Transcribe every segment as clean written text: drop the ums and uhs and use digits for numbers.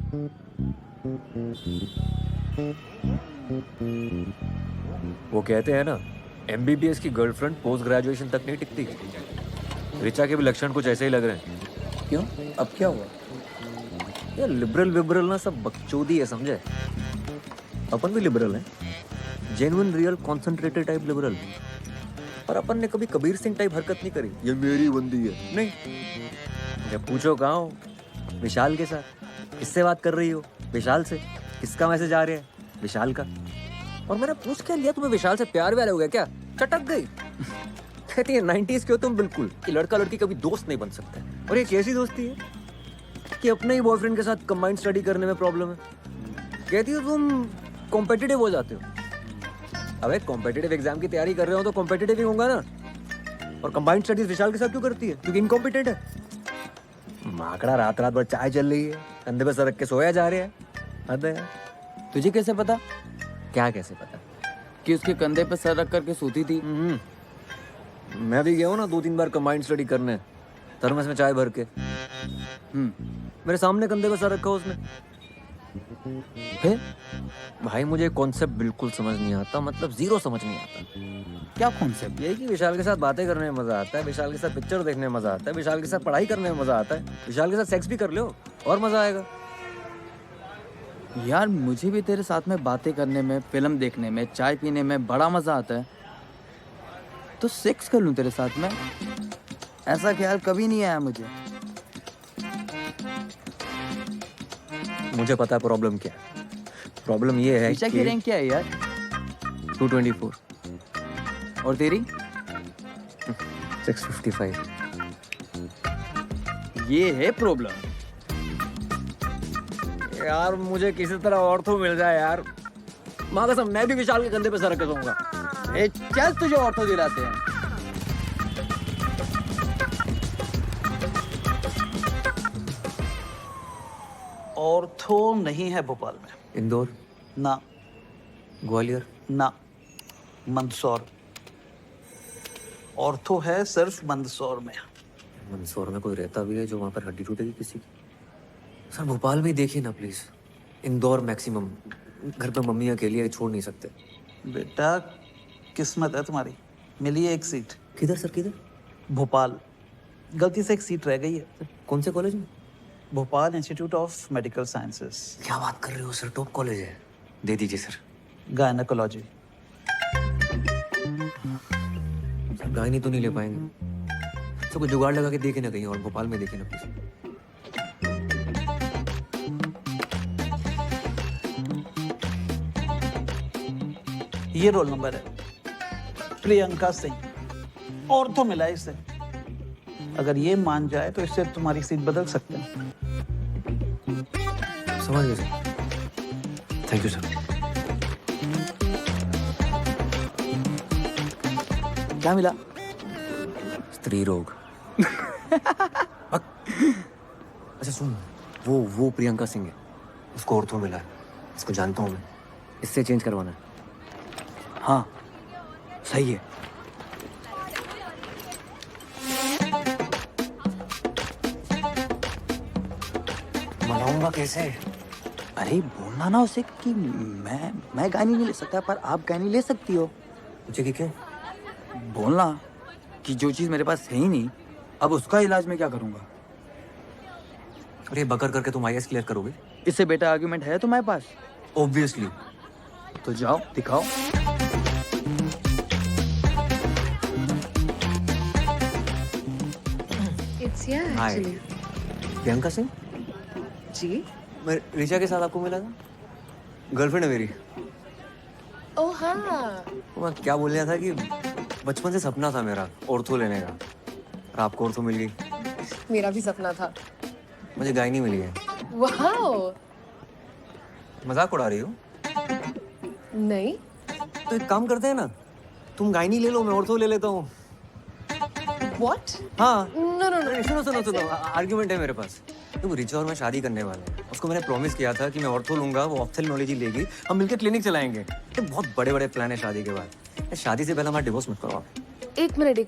वो कहते हैं ना, एमबीबीएस की गर्लफ्रेंड पोस्ट ग्रेजुएशन तक नहीं टिकती। ऋचा के भी लक्षण कुछ ऐसे ही लग रहे हैं। क्यों? अब क्या हुआ? ये लिबरल विबरल ना सब बकचोदी है, समझे? अपन भी लिबरल हैं, genuine real concentrated type liberal. पर अपन ने कभी कबीर सिंह टाइप हरकत नहीं करी, ये मेरी बंदी है, नहीं। जब पूछो कहाँ हो, विशाल के साथ। किससे बात कर रही हो? विशाल से। किसका मैसेज आ रहा है? विशाल का। और मैंने पूछ क्या लिया, तुम्हें विशाल से प्यार व्यार हो गया क्या? चटक गई। कहती है 90s के हो तुम बिल्कुल, कि लड़का लड़की कभी दोस्त नहीं बन सकता। और ये कैसी दोस्ती है कि अपने ही बॉयफ्रेंड के साथ कंबाइंड स्टडी करने में प्रॉब्लम है। कहती हो तुम कॉम्पिटिटिव हो जाते हो। अबे कॉम्पिटिटिव एग्जाम की तैयारी कर रहे हो तो कॉम्पिटिटिव ही होगा ना। और कंबाइंड स्टडीज विशाल के साथ क्यों करती है? क्योंकि इनकॉम्पिटेंट है। माकड़ा रात रात भर चाय चल रही है, कंधे पे सर रख के सोया जा रहा है। हद है यार। तुझे कैसे पता क्या कैसे पता? कि उसके कंधे पे सर रख करके सोती थी? मैं भी गया हूँ ना 2-3 बार कंबाइंड स्टडी करने, थर्मस में चाय भर के। मेरे सामने कंधे पे सर रखा उसने। फिर भाई मुझे कॉन्सेप्ट बिल्कुल समझ नहीं आता, मतलब जीरो समझ नहीं आता। क्या कॉन्सेप्ट? यही कि विशाल के साथ बातें करने में मजा आता है, विशाल के साथ पिक्चर देखने में मजा आता है, विशाल के साथ पढ़ाई करने में मजा आता है, विशाल के साथ सेक्स भी कर लो और मजा आएगा। यार मुझे भी तेरे साथ में बातें करने में, फिल्म देखने में, चाय पीने में बड़ा मजा आता है। तो सेक्स कर लूं तेरे साथ में? ऐसा ख्याल कभी नहीं आया मुझे। मुझे पता है प्रॉब्लम क्या है। प्रॉब्लम ये है ऋचा की रैंक क्या है यार? 224 और तेरी? 655। ये है प्रॉब्लम। यार मुझे किसी तरह और तो मिल जाए यार। माँ कसम मैं भी विशाल के कंधे पे सर रख के सोऊंगा। ए चल तुझे ऑर्थो दिलाते हैं। ऑर्थो नहीं है भोपाल में। इंदौर, ना ग्वालियर, ना, मंदसौर। ऑर्थो है सिर्फ मंदसौर में। मंदसौर में कोई रहता भी है जो वहाँ पर हड्डी टूटेगी किसी की? सर भोपाल में ही देखिए ना प्लीज। इंदौर मैक्सिमम। घर पे मम्मी अकेली है, छोड़ नहीं सकते। बेटा किस्मत है तुम्हारी, मिली है एक सीट। किधर सर, किधर? भोपाल। गलती से एक सीट रह गई है। कौन से कॉलेज में? Bhopal institute of medical sciences, क्या बात कर रहे हो सर, टॉप कॉलेज है। दे दीजिए सर। गायनेकोलॉजी। सर गायनी तो नहीं ले पाएंगे, तो कोई जुगाड़ लगा के देखे ना कहीं और भोपाल में देखे ना प्लीज। ये रोल नंबर है, प्रियंका सिंह। ऑर्थो मिला है इसे। अगर ये मान जाए तो इससे तुम्हारी सीट बदल सकते हैं। समझ गए सर, थैंक यू सर। क्या मिला? स्त्री रोग। अच्छा सुन, वो प्रियंका सिंह है, उसको ऑर्थो मिला है। इसको जानता हूँ मैं, इससे चेंज करवाना है। हाँ सही है। मनाऊंगा कैसे? अरे बोलना ना उसे कि मैं गानी नहीं ले सकता पर आप गानी ले सकती हो। मुझे कि क्या? बोलना कि जो चीज मेरे पास है ही नहीं, अब उसका इलाज मैं क्या करूंगा। अरे बकर करके तुम आईएएस क्लियर करोगे? इससे बेटा आर्गुमेंट है तुम्हारे पास? ऑब्वियसली। तो जाओ दिखाओ। It's yeah, hi, actually. Priyanka Singh. जी? मैं ऋचा के साथ आपको मिला था, गर्लफ्रेंड है मेरी। ओह हाँ। तो मैं क्या बोल रहा था कि बचपन से सपना था मेरा ऑर्थो लेने का, और आपको ऑर्थो मिल गई। मेरा भी सपना था। मुझे गायनी मिली है। वाओ। मजाक उड़ा रही हो? नहीं। तो एक काम करते हैं ना, तुम गायनी ले लो, मैं ऑर्थो ले लेता हूँ। What? हाँ। No no no. सुनो, आर्ग्यूमेंट है मेरे पास। तो ऋचा और मैं शादी करने वाले हैं। उसको मैंने प्रॉमिस किया था कि मैं ऑर्थो लूंगा, वो ऑप्थेल्मोलॉजी लेगी, हम मिलकर क्लिनिक चलाएंगे। ये बहुत बड़े बड़े प्लान है शादी के बाद। शादी से पहले हमारा डिवोर्स मत करो। एक मिनट।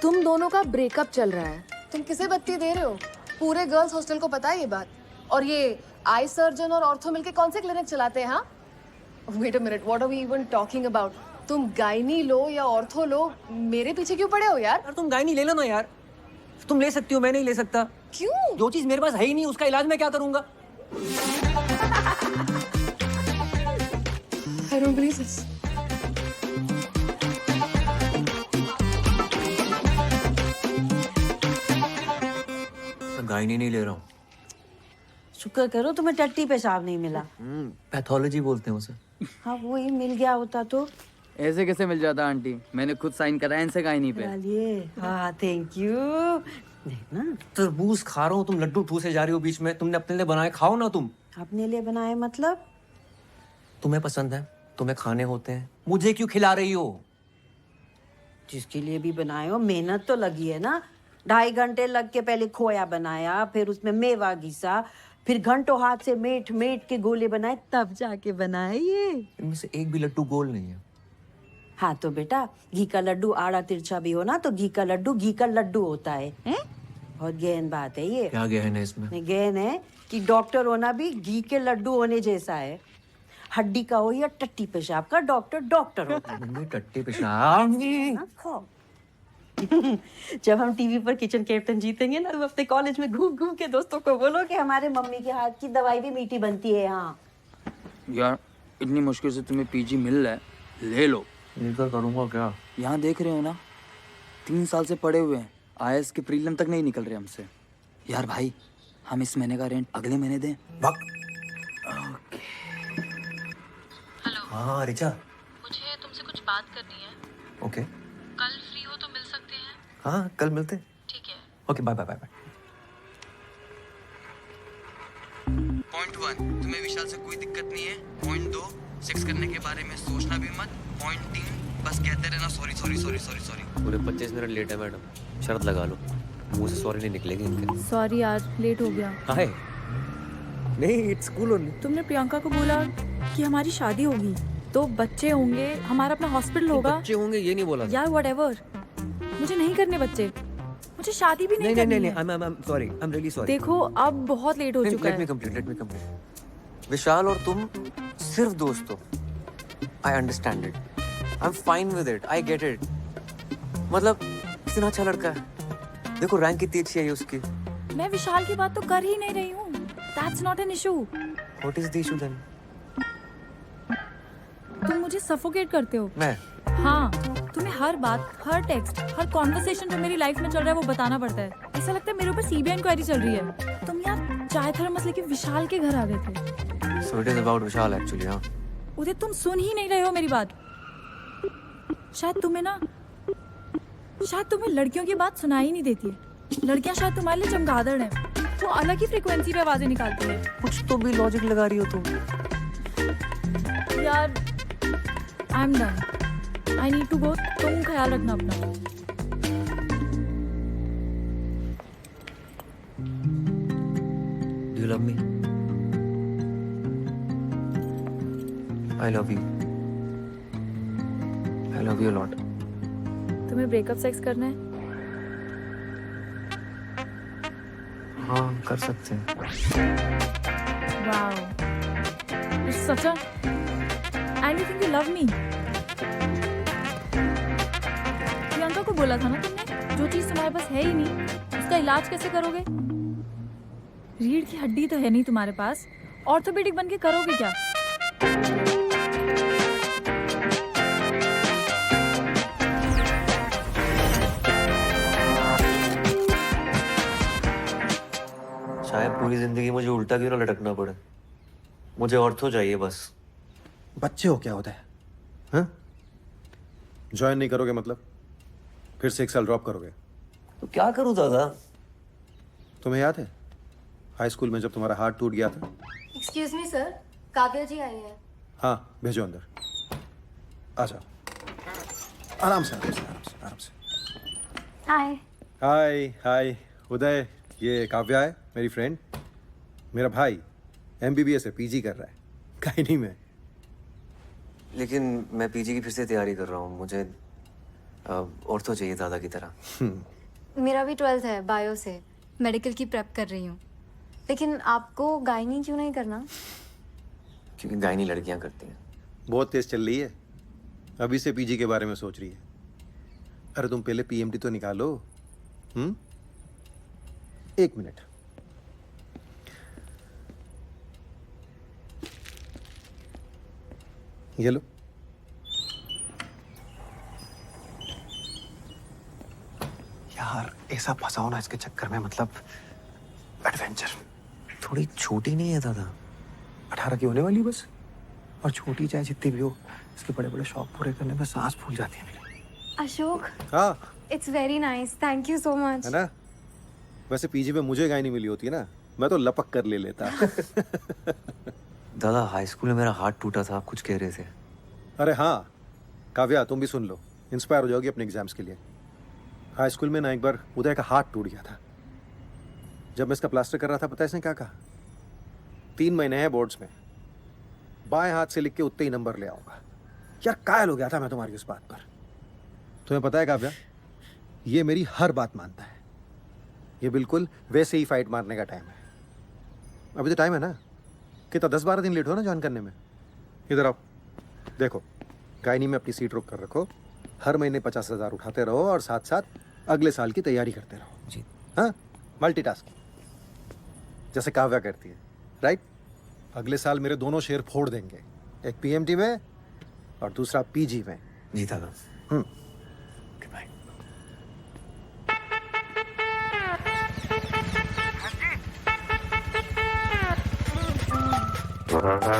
तुम दोनों का ब्रेकअप चल रहा है, तुम किसे बत्ती दे रहे हो? पूरे गर्ल्स हॉस्टल को पता है ये बात। और ये आई सर्जन और ऑर्थो मिलके कौन से क्लिनिक चलाते हैं? हाँ, wait a minute, what are we even talking about? तुम गायनी लो या ऑर्थो लो, मेरे पीछे क्यों पड़े हो यार? यार तुम गायनी ले लो ना यार, तुम ले सकती हो, मैं नहीं ले सकता। क्यों? जो चीज मेरे पास है ही नहीं उसका इलाज मैं क्या करूंगा? I don't believe this. मैं गायनी नहीं ले रहा हूँ। शुक्र करो तुम्हें टट्टी पेशाब नहीं मिला। पैथोलॉजी बोलते हैं उसे। हाँ वही मिल गया होता तो। ऐसे कैसे मिल जाता आंटी? मैंने खुद साइन करा है इनसे गायनी पे। डालिए। हाँ थैंक यू। देखना तरबूज खा रहा हूँ, तुम लड्डू ठूसे जा रही हो बीच में। तुमने अपने लिए बनाए, खाओ ना तुम। अपने लिए बनाए मतलब? तुम्हें पसंद है, तुम्हें खाने होते हैं, मुझे क्यों खिला रही हो? जिसके लिए भी बनाए हो मेहनत तो लगी है ना। 2.5 घंटे लग के पहले खोया बनाया, फिर उसमें मेवा घिसा, फिर घंटों हाथ से मेट मेट के गोले बनाए, तब जाके बनाए ये। इनमें से एक भी लड्डू गोल नहीं है। हाँ तो बेटा घी का लड्डू आड़ा तिरछा भी हो ना तो घी का लड्डू घी का लड्डू होता है, हैं? बहुत गहन बात है ये। क्या गहन है इसमें? नहीं, गहन है कि डॉक्टर होना भी घी के लड्डू होने जैसा है। हड्डी का हो या टट्टी पेशाब का, डॉक्टर डॉक्टर होता है। मम्मी टट्टी पेशाब। हाँ, खाओ। जब हम टीवी पर किचन कैप्टन जीतेंगे ना, तो अपने कॉलेज में घूम घूम के दोस्तों को बोलो कि हमारे मम्मी के हाथ की दवाई भी मीठी बनती है यहाँ। यार इतनी मुश्किल से तुम्हें पीजी मिल रहा है, ले लो। लेकर करूंगा क्या? यहाँ देख रहे हो ना, 3 साल से पड़े हुए हैं, आईएएस के प्रीलिम तक नहीं निकल रहे हमसे। यार भाई हम इस महीने का रेंट अगले महीने दें। हाँ रिचा, मुझे तुमसे कुछ बात करनी है। ओके। कल फ्री हो तो मिल सकते हैं? हाँ कल मिलते हैं। ठीक है। Okay bye bye bye bye. Point 1, तुम्हें विशाल से कोई दिक्कत नहीं है। पॉइंट 2, सेक्स करने के बारे में सोचना भी मत। पॉइंट 3, बस कहते रहना sorry sorry sorry sorry sorry. पूरे 25 मिनट लेट है मैडम, शर्त लगा लो, मुंह से सॉरी नहीं निकलेगी इनके। सॉरी यार, लेट हो गया। हाय नहीं, इट्स कूल ओनली। तुमने प्रियंका को बोला कि हमारी शादी होगी तो बच्चे होंगे, हमारा अपना हॉस्पिटल होगा। बच्चे होंगे ये नहीं बोला। यार व्हाटएवर, मुझे नहीं करने बच्चे, मुझे शादी भी नहीं करनी है। I'm sorry, I'm really sorry। देखो अब बहुत लेट हो चुका Let me है। complete। विशाल और तुम सिर्फ दोस्त हो। I understand it। I'm fine with it। I get it। मतलब इतना अच्छा लड़का है। देखो रैंक कितनी अच्छी है उसकी। मैं विशाल की बात तो कर ही नहीं रही हूँ। That's not an issue। What is the issue then? तुम मुझे सफोकेट करते हो। मैं? हाँ, तुम्हें हर बात, हर टेक्स्ट, हर कॉन्वर्सेशन जो मेरी लाइफ में चल रहा है वो बताना पड़ता है। ऐसा लगता है मेरे ऊपर सीबीआई इंक्वायरी चल रही है। तुम यार चाय थर्मस लेके विशाल के घर आ गए थे। So it is about Vishal actually, हाँ। उदय तुम सुन ही नहीं रहे हो मेरी बात। शायद तुम्हें लड़कियों की बात सुनाई नहीं देती है। लड़कियां शायद तुम्हारे लिए चमगादड़ हैं, वो अलग ही फ्रीक्वेंसी पे आवाजें निकालती है। कुछ तो भी लॉजिक लगा रही हो तुम। यार I am done, I need to go. तुम ख्याल रखना अपना। Do you love me? I love you। I love you a lot। तुम्हें ब्रेकअप सेक्स करना है? हाँ कर सकते हैं। Wow, it's such a... And you think you love me? Priyanka को बोला था ना तुमने, जो चीज तुम्हारे पास है ही नहीं, उसका इलाज कैसे करोगे? रीढ़ की हड्डी तो है नहीं तुम्हारे पास, ऑर्थोपेडिक बन के करोगे क्या? शायद पूरी जिंदगी मुझे उल्टा क्यों ना लटकना पड़े, मुझे ऑर्थो चाहिए बस। बच्चे हो क्या होता है? हाँ? ज्वाइन नहीं करोगे मतलब फिर से 1 साल ड्रॉप करोगे? तो क्या करूं दादा? तुम्हें याद है हाई स्कूल में जब तुम्हारा हार्ट टूट गया था? एक्सक्यूज मी सर, काव्या जी आई हैं। हाँ भेजो अंदर। आ जाओ, आराम से आराम से आराम से आराम से। हाय। हाय हाय उदय, ये काव्या है मेरी फ्रेंड। मेरा भाई MBBS है, PG कर रहा है गायनी में। लेकिन मैं पीजी की फिर से तैयारी कर रहा हूँ, मुझे ऑर्थो चाहिए दादा की तरह। मेरा भी 12th है, बायो से। मेडिकल की प्रेप कर रही हूँ। लेकिन आपको गायनी क्यों नहीं करना? क्योंकि गायनी लड़कियां करती हैं। बहुत तेज चल रही है, अभी से पीजी के बारे में सोच रही है। अरे तुम पहले पीएमटी तो निकालो। 1 मिनट। ये लो। यार ऐसा फंसाओ ना इसके चक्कर में, मतलब एडवेंचर। थोड़ी छोटी नहीं है दादा? 18 की होने वाली बस, और छोटी चाहे जितनी भी हो, इसके बड़े बड़े शौक पूरे करने में सांस फूल जाती है मेरी। अशोक, हाँ it's very nice, thank you so much. है ना। वैसे पीजी में मुझे गाय नहीं मिली होती ना, मैं तो लपक कर ले लेता। दादा हाई स्कूल में मेरा हाथ टूटा था, आप कुछ कह रहे थे। अरे हाँ काव्या, तुम भी सुन लो, इंस्पायर हो जाओगी अपने एग्जाम्स के लिए। हाई स्कूल में ना एक बार उदय का हाथ टूट गया था। जब मैं इसका प्लास्टर कर रहा था, पता है इसने क्या कहा? 3 महीने हैं बोर्ड्स में, बाएं हाथ से लिख के उतने ही नंबर ले आऊंगा। यार कायल हो गया था मैं तुम्हारी उस बात पर। तुम्हें पता है काव्या, ये मेरी हर बात मानता है। ये बिल्कुल वैसे ही फाइट मारने का टाइम है। अभी तो टाइम है ना, कितना 10-12 दिन लेट हो ना ज्वाइन करने में। इधर आओ, देखो गायनी में अपनी सीट रोक कर रखो, हर महीने 50,000 उठाते रहो और साथ साथ अगले साल की तैयारी करते रहो। जी। हाँ, मल्टीटास्किंग जैसे काव्या करती है, राइट। अगले साल मेरे दोनों शेर फोड़ देंगे, एक पीएमटी में और दूसरा पीजी में। जी दादा। बाय।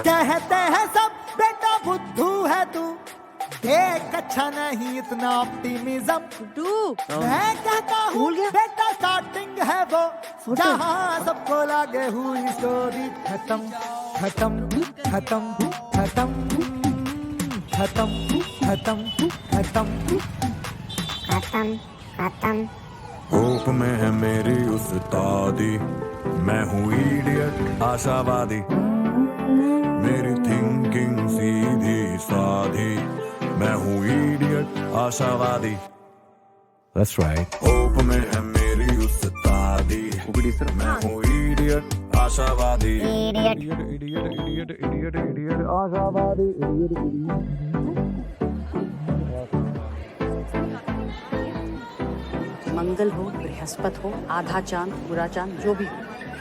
कहते हैं सब बेटा बुद्धू है तू, देख अच्छा नहीं इतना ऑप्टिमिज्म। मैं कहता हूँ बेटा स्टार्टिंग है वो, जहाँ सबको लगे हुई स्टोरी खत्म खत्म खत्म खत्म खत्म खत्म खत्म खत्म। होप में है मेरी उस्तादी, मैं हूँ इडियट आशावादी, मेरी थिंकिंग सीधी साधी, मैं हूँ इडियट आशावादी। That's right. होप में है मेरी उस्तादी, मैं हूँ इडियट आशावादी, idiot idiot idiot idiot idiot आशावादी, इडियट इडियट। मंगल हो, बृहस्पति हो, आधा चांद, पूरा चांद, जो भी,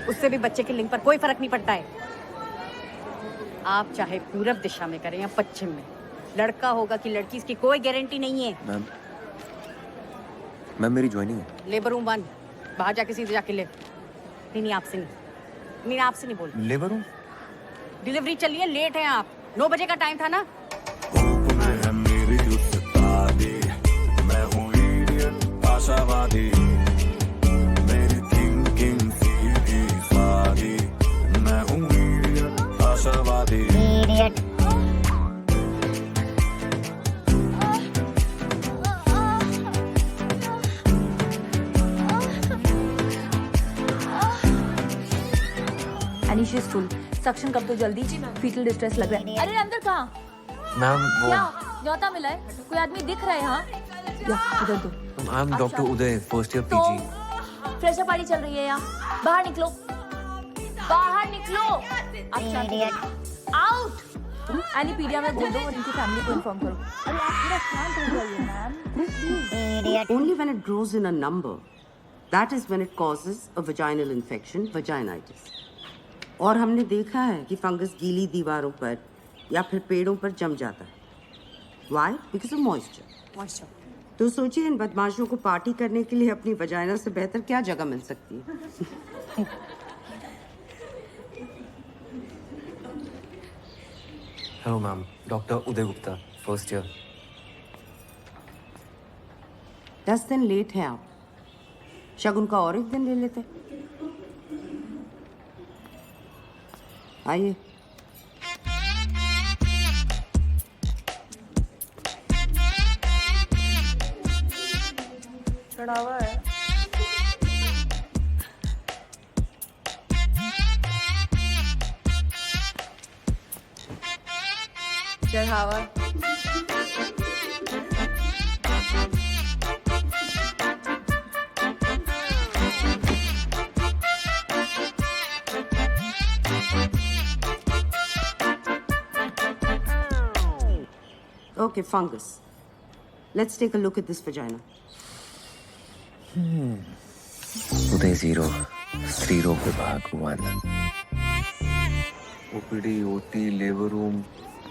उससे भी बच्चे के लिंग पर कोई फर्क नहीं पड़ता है। आप चाहे पूरब दिशा में करें या पश्चिम में, लड़का होगा कि लड़की, इसकी कोई गारंटी नहीं है। मैम मेरी ज्वाइनिंग है। लेबर रूम 1, बाहर जाके सीधे जाके ले। नहीं आपसे नहीं, नहीं आपसे नहीं बोल। Labour room? डिलीवरी चल रही है, लेट है आप। 9 बजे का टाइम था ना। होप में है मेरी उस्तादी, मैं हूँ इडियट आशावादी, मेरी थिंकिंग सीधी सादी, मैं हूँ इडियट आशावादी, इडियट। एनीशियस फुल सक्शन कर दो जल्दी, फीटल डिस्ट्रेस लग रहा है। अरे अंदर कहाँ? मैम वो क्या न्योता मिला है? कोई आदमी दिख रहा है? हाँ इधर दो। आई am doctor Uday, first year तो पीजी। फ्रेशर पार्टी चल रही है यहाँ, बाहर निकलो, बाहर निकलो। आउट। एनी पीडिया में बोल दो और इनकी फैमिली को इन्फॉर्म करो। अरे आप थोड़ा शांत हो जाइए ma'am. Only when it grows in a number, that is when it causes a vaginal infection, vaginitis. और हमने देखा है कि फंगस गीली दीवारों पर या फिर पेड़ों पर जम जाता है। Why? Because of moisture. तो सोचिए इन बदमाशों को पार्टी करने के लिए अपनी वजाइना से बेहतर क्या जगह मिल सकती है। हेलो मैम, डॉक्टर उदय गुप्ता, फर्स्ट ईयर। 10 दिन लेट हैं आप, शगुन का और एक दिन ले लेते। आइए। चढ़ावा है। चढ़ावा। Okay, fungus. Let's take a look at this vagina. उदय 0 स्त्री रोग विभाग 1 ओपीडी ओटी लेबर रूम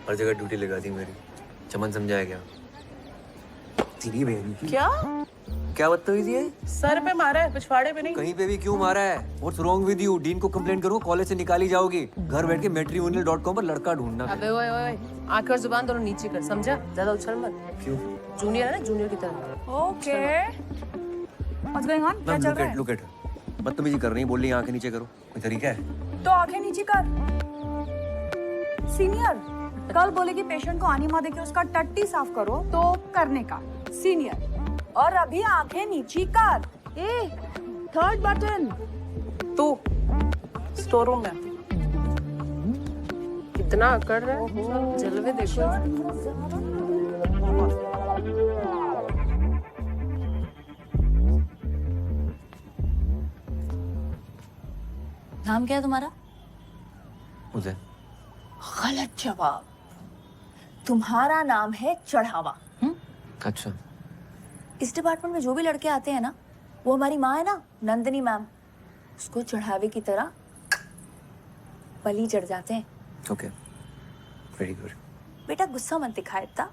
हर जगह ड्यूटी लगा दी मेरी। चमन समझाया क्या? तेरी बहन की क्या बदतमीजी है? सर पे मारा है, पिछवाड़े पे नहीं। कहीं पे भी क्यों मारा है? What's wrong with you? Dean को कंप्लेंट करो, कॉलेज से निकाली जाओगी। घर बैठ के matrimonial.com पर लड़का ढूंढना। अबे ओए ओए, आंख और जुबान दोनों नीचे कर, समझा? ज्यादा उछल मत। क्यों? जूनियर है ना, जूनियर की तरह। Okay What's going on? क्या चल रहा है? Look at बदतमीजी कर रही, बोल रही आंखें नीचे करो। कोई तरीका है? तो आंखें नीचे कर। सीनियर, कल बोले कि पेशेंट को आनीमा देके उसका टट्टी साफ करो, तो करने का। सीनियर, और अभी आंखें नीचे कर। ए, थर्ड बटन। तू स्टोर रूम में कितना अकड़ रहा है, जलवे देखो। नाम क्या है तुम्हारा? उदय। गलत जवाब। तुम्हारा नाम है चढ़ावा। अच्छा। इस डिपार्टमेंट में जो भी लड़के आते हैं ना, वो हमारी माँ है ना, नंदिनी मैम, उसको चढ़ावे की तरह बलि चढ़ जाते हैं। Okay, very good. बेटा गुस्सा मत दिखा इतना,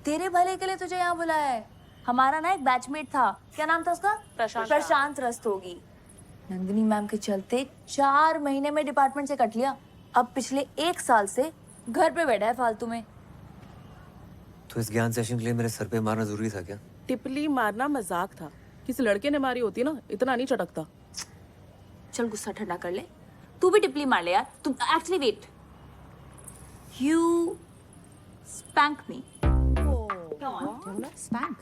तेरे भले के लिए तुझे यहाँ बुलाया है। हमारा ना एक बैचमेट था, क्या नाम था उसका? प्रशांत रस्तोगी। नंदिनी मैम के चलते 4 महीने में डिपार्टमेंट से कट लिया। अब पिछले 1 साल से घर पे बैठा है फालतू में। तो इस ज्ञान सेशन के लिए मेरे सर पे मारना जरूरी था क्या? टिपली मारना मजाक था, किसी लड़के ने मारी होती ना, इतना नहीं चटकता। चल गुस्सा ठंडा कर ले, तू भी टिपली मार ले यार। तू actually wait, you spank me. Spank?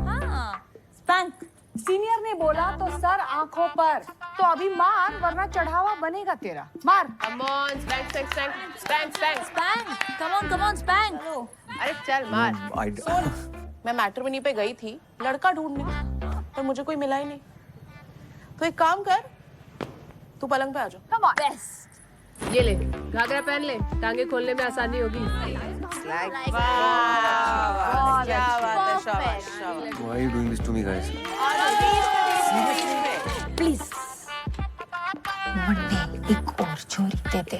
हाँ, स्पैंक। सीनियर ने बोला तो सर आंखों पर, तो अभी मार वरना चढ़ावा बनेगा तेरा। मार। Come on, spank, spank, spank, spank, spank. Spank, come on, spank. अरे चल मार। सुन, मैं मैट्रिमोनी पे गई थी लड़का ढूंढने, पर मुझे कोई मिला ही नहीं। तो एक काम कर, तू पलंग पे आ जा। Come on. Best. ये ले, घाघरा पहन ले, टांगे खोलने में आसानी होगी। क्या बात है, शाबाश शाबाश। Why are you doing this to me, guys? Please Monday एक और छोरी दे दे,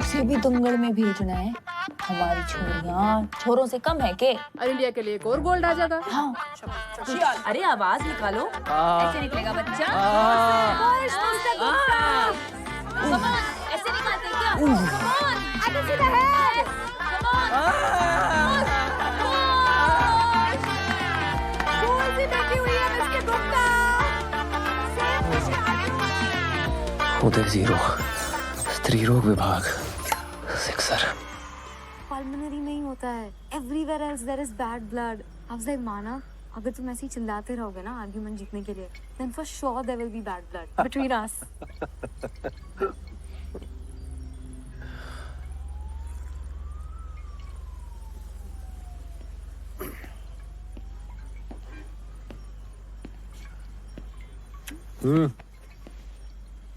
उसे भी दंगल में भेजना है। हमारी छोरियां छोरों से कम है के? और इंडिया के लिए एक और गोल्ड आ जाता। हाँ। अरे आवाज निकालो, ऐसे निकलेगा बच्चा। Come on, ऐसे निकालते हैं क्या? Come on, I can see the head. Come on. गोल से बैठी हुई है इसके गुप्ता। उदय 0 स्त्री रोग विभाग 6 पल्मोनरी में ही होता है, everywhere else there is bad blood. अफजाई माना, अगर तुम ऐसे ही चिल्लाते रहोगे ना आर्ग्यूमेंट जीतने के लिए, then for sure there will be bad blood between us.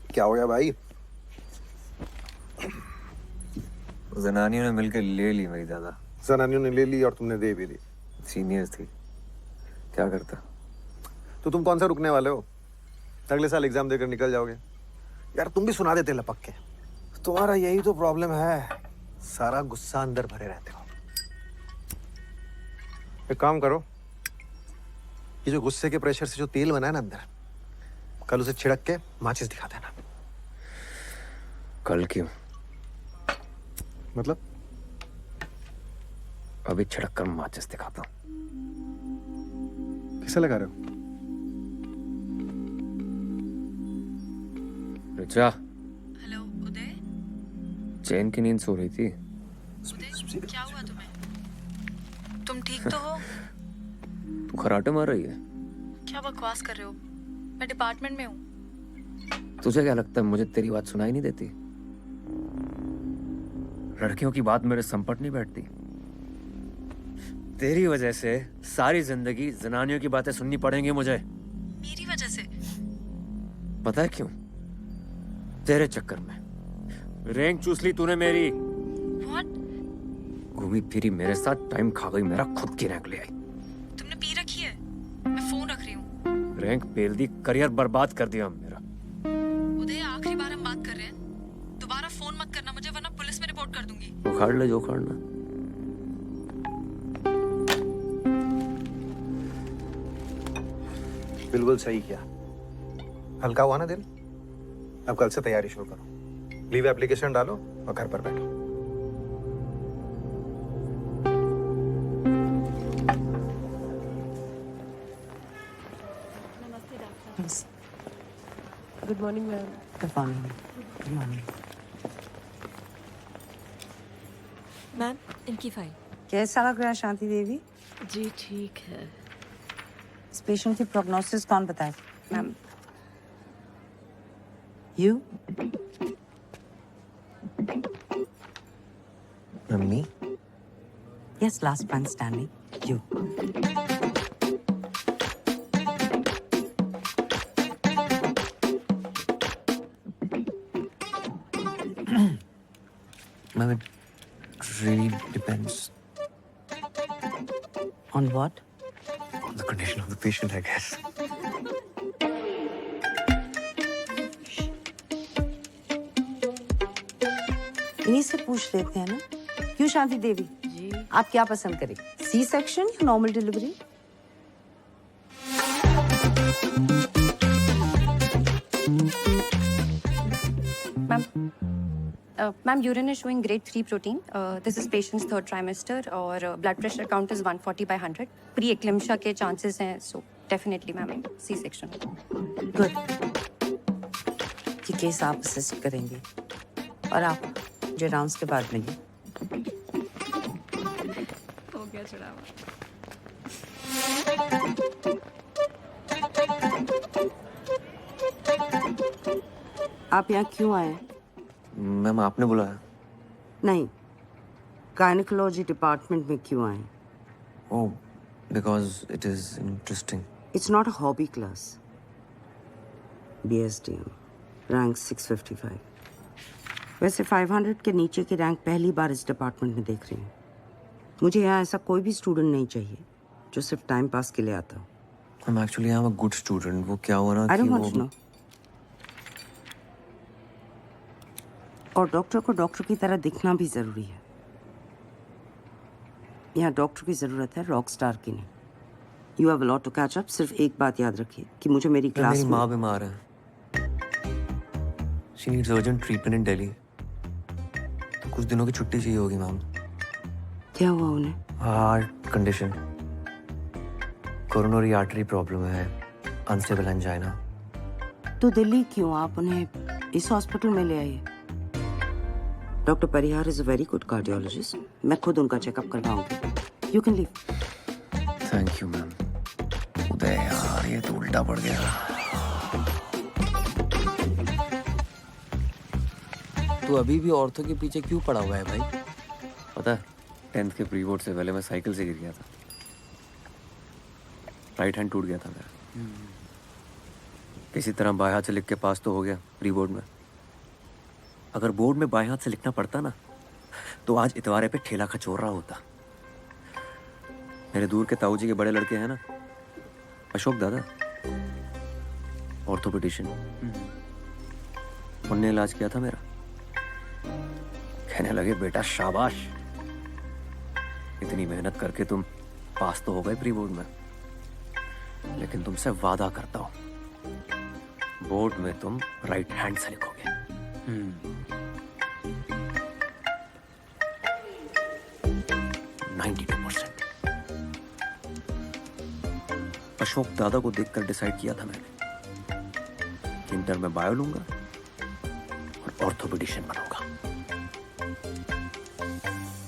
क्या हो गया भाई? जनानियों ने मिलकर ले ली मेरी दादा। जनानियों ने ले ली और तुमने दे भी दी। सीनियर्स थी, क्या करता। तो तुम कौन सा रुकने वाले हो? अगले साल एग्जाम देकर निकल जाओगे। यार तुम भी सुना देते लपक के। तुम्हारा यही तो प्रॉब्लम है, सारा गुस्सा अंदर भरे रहते हो। एक काम करो, ये जो गुस्से के प्रेशर से जो तेल बना है ना अंदर, कल उसे छिड़क के माचिस दिखा देना। कल क्यों? मतलब? अभी छिड़क कर माचिस दिखाता हूँ। किसे लगा रहे हो? रिचा। हेलो उदय। चैन की नींद सो रही थी। उदय, क्या हुआ तुम्हें? तुम ठीक तो हो? तू खराटे मार रही है? क्या बकवास कर रहे हो? मैं डिपार्टमेंट में हूँ। तुझे क्या लगता है मुझे तेरी बात सुनाई नहीं देती? लड़कियों की बात मेरे संपट नहीं बैठती। तेरी वजह से सारी जिंदगी जनानियों की बातें सुननी पड़ेंगी मुझे। मेरी वजह से? पता है क्यों? तेरे चक्कर में रैंक चूस ली तूने मेरी। What? घूमी फिरी मेरे साथ, टाइम खा गई मेरा, खुद की रैंक ले आई। तुमने पी रखी है? मैं फोन रख रही हूँ। रैंक पेल दी, करियर बर्बाद कर दिया मेरा। उदय आखिरी बार हम बात कर रहे हैं, दोबारा फोन मत करना मुझे वरना पुलिस में रिपोर्ट कर दूंगी। उखाड़ ले जो उखाड़ना। बिल्कुल सही किया। हल्का हुआ ना दिल? अब कल से तैयारी शुरू करो। लीव एप्लीकेशन डालो और घर पर बैठो। Good morning ma'am. Good morning. Ma'am इनकी फाइल। कैसा लग रहा है शांति देवी? जी ठीक है। इस पेशेंट की प्रोग्नोसिस कौन बताए? Ma'am you? Mummy yes, last one standing. You. Ma'am it really depends on what? On the condition of the patient I guess. इन्हीं से पूछ लेते हैं ना। क्यों शांति देवी जी, आप क्या पसंद करें, सी सेक्शन या normal delivery? Ma'am urine is showing grade 3 protein. This is patients third trimester और blood pressure count is 140/100। Pre eclampsia के चांसेस हैं, so definitely ma'am C section. Good. ये केस आप असिस्ट करेंगे और आप मुझे राउंड्स के बाद मिलिए। हो गया चढ़ावा। आप यहाँ क्यों आए? मैम आपने बुलाया? नहीं, गायनेकोलॉजी डिपार्टमेंट में क्यों आए? Oh, because it is interesting. It's not a hobby class. BSDM, rank 655। वैसे 500 के नीचे की रैंक पहली बार इस डिपार्टमेंट में देख रही हूँ। मुझे यहाँ ऐसा कोई भी स्टूडेंट नहीं चाहिए जो सिर्फ टाइम पास के लिए आता हो। Ma'am actually I am a good student. वो क्या हुआ ना आई कि डोंट वांट टू नो। और डॉक्टर को डॉक्टर की तरह दिखना भी जरूरी है। यहाँ डॉक्टर की जरूरत है, रॉक स्टार की नहीं। You have a lot to catch up. सिर्फ एक बात याद रखिए कि मुझे मेरी क्लास मेरी में माँ बीमार है। शी नीड्स अर्जेंट ट्रीटमेंट इन दिल्ली। कुछ दिनों की छुट्टी चाहिए होगी मैम। क्या हुआ उन्हें? Heart condition, coronary artery problem है, अनस्टेबल एंजाइना। तो दिल्ली क्यों? आप उन्हें इस हॉस्पिटल में ले आइए। Doctor Parihar is a very good cardiologist. मैं खुद उनका चेकअप करवाऊंगी। You can leave. Thank you ma'am. Uday यार, ये तो उल्टा पड़ गया। तू अभी भी औरतों के पीछे क्यों पड़ा हुआ है भाई? पता है 10th के प्री बोर्ड से पहले मैं साइकिल से गिर गया था। राइट हैंड टूट गया था मेरा। किसी तरह बाएं हाथ से लिख के पास तो हो गया प्री बोर्ड में। अगर बोर्ड में बाएं हाथ से लिखना पड़ता ना तो आज इतवारे पे ठेला खचोर रहा होता। मेरे दूर के ताऊ जी के बड़े लड़के हैं ना, अशोक दादा, ऑर्थोपेडिशियन, उनने इलाज किया था मेरा। कहने लगे बेटा शाबाश, इतनी मेहनत करके तुम पास तो हो गए प्री बोर्ड में, लेकिन तुमसे वादा करता हूं बोर्ड में तुम राइट हैंड से लिखोगे। 92%। अशोक दादा को देखकर डिसाइड किया था मैंने कि इंटर में बायो लूंगा और ऑर्थोपेडिशियन बनूंगा।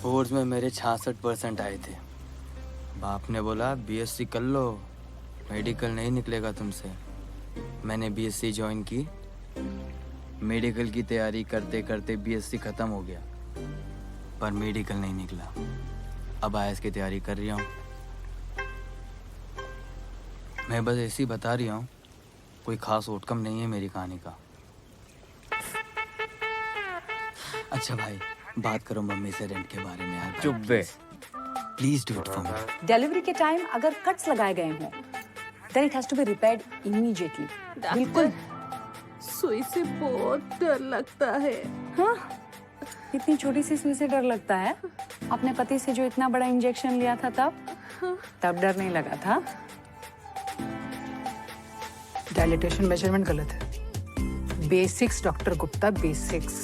बोर्ड्स में मेरे 66% आए थे। बाप ने बोला BSc कर लो, मेडिकल नहीं निकलेगा तुमसे। मैंने BSc ज्वाइन की। मेडिकल की तैयारी करते करते BSc खत्म हो गया, पर मेडिकल नहीं निकला। अब IAS की तैयारी कर रही हूँ। मैं बस ऐसे ही बता रही हूँ, कोई खास आउटकम नहीं है मेरी कहानी का। अच्छा भाई, बात करो मम्मी से रेंट के बारे में यार। चुप बे। Please do it for me. Delivery के टाइम अगर कट्स लगाए गए हों then it has to be repaired immediately. बिल्कुल। सुई से बहुत डर लगता है। हाँ, इतनी छोटी सी सुई से डर लगता है? अपने पति से जो इतना बड़ा इंजेक्शन लिया था तब डर नहीं लगा था? डायलिटेशन मेजरमेंट गलत है। Basics doctor Gupta, basics.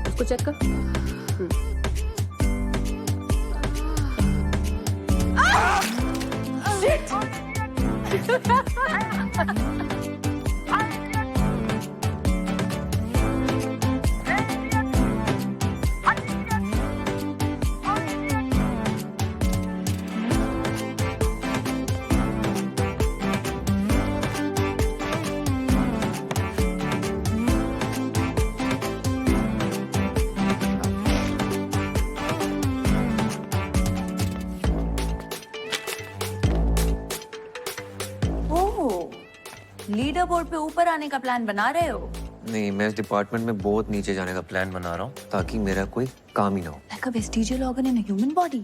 उसको चेक कर। लीडर बोर्ड पे ऊपर आने का प्लान बना रहे हो? नहीं, मैं इस डिपार्टमेंट में बहुत नीचे जाने का प्लान बना रहा हूँ ताकि मेरा कोई काम ही ना हो। Like a vestigial organ in a human body.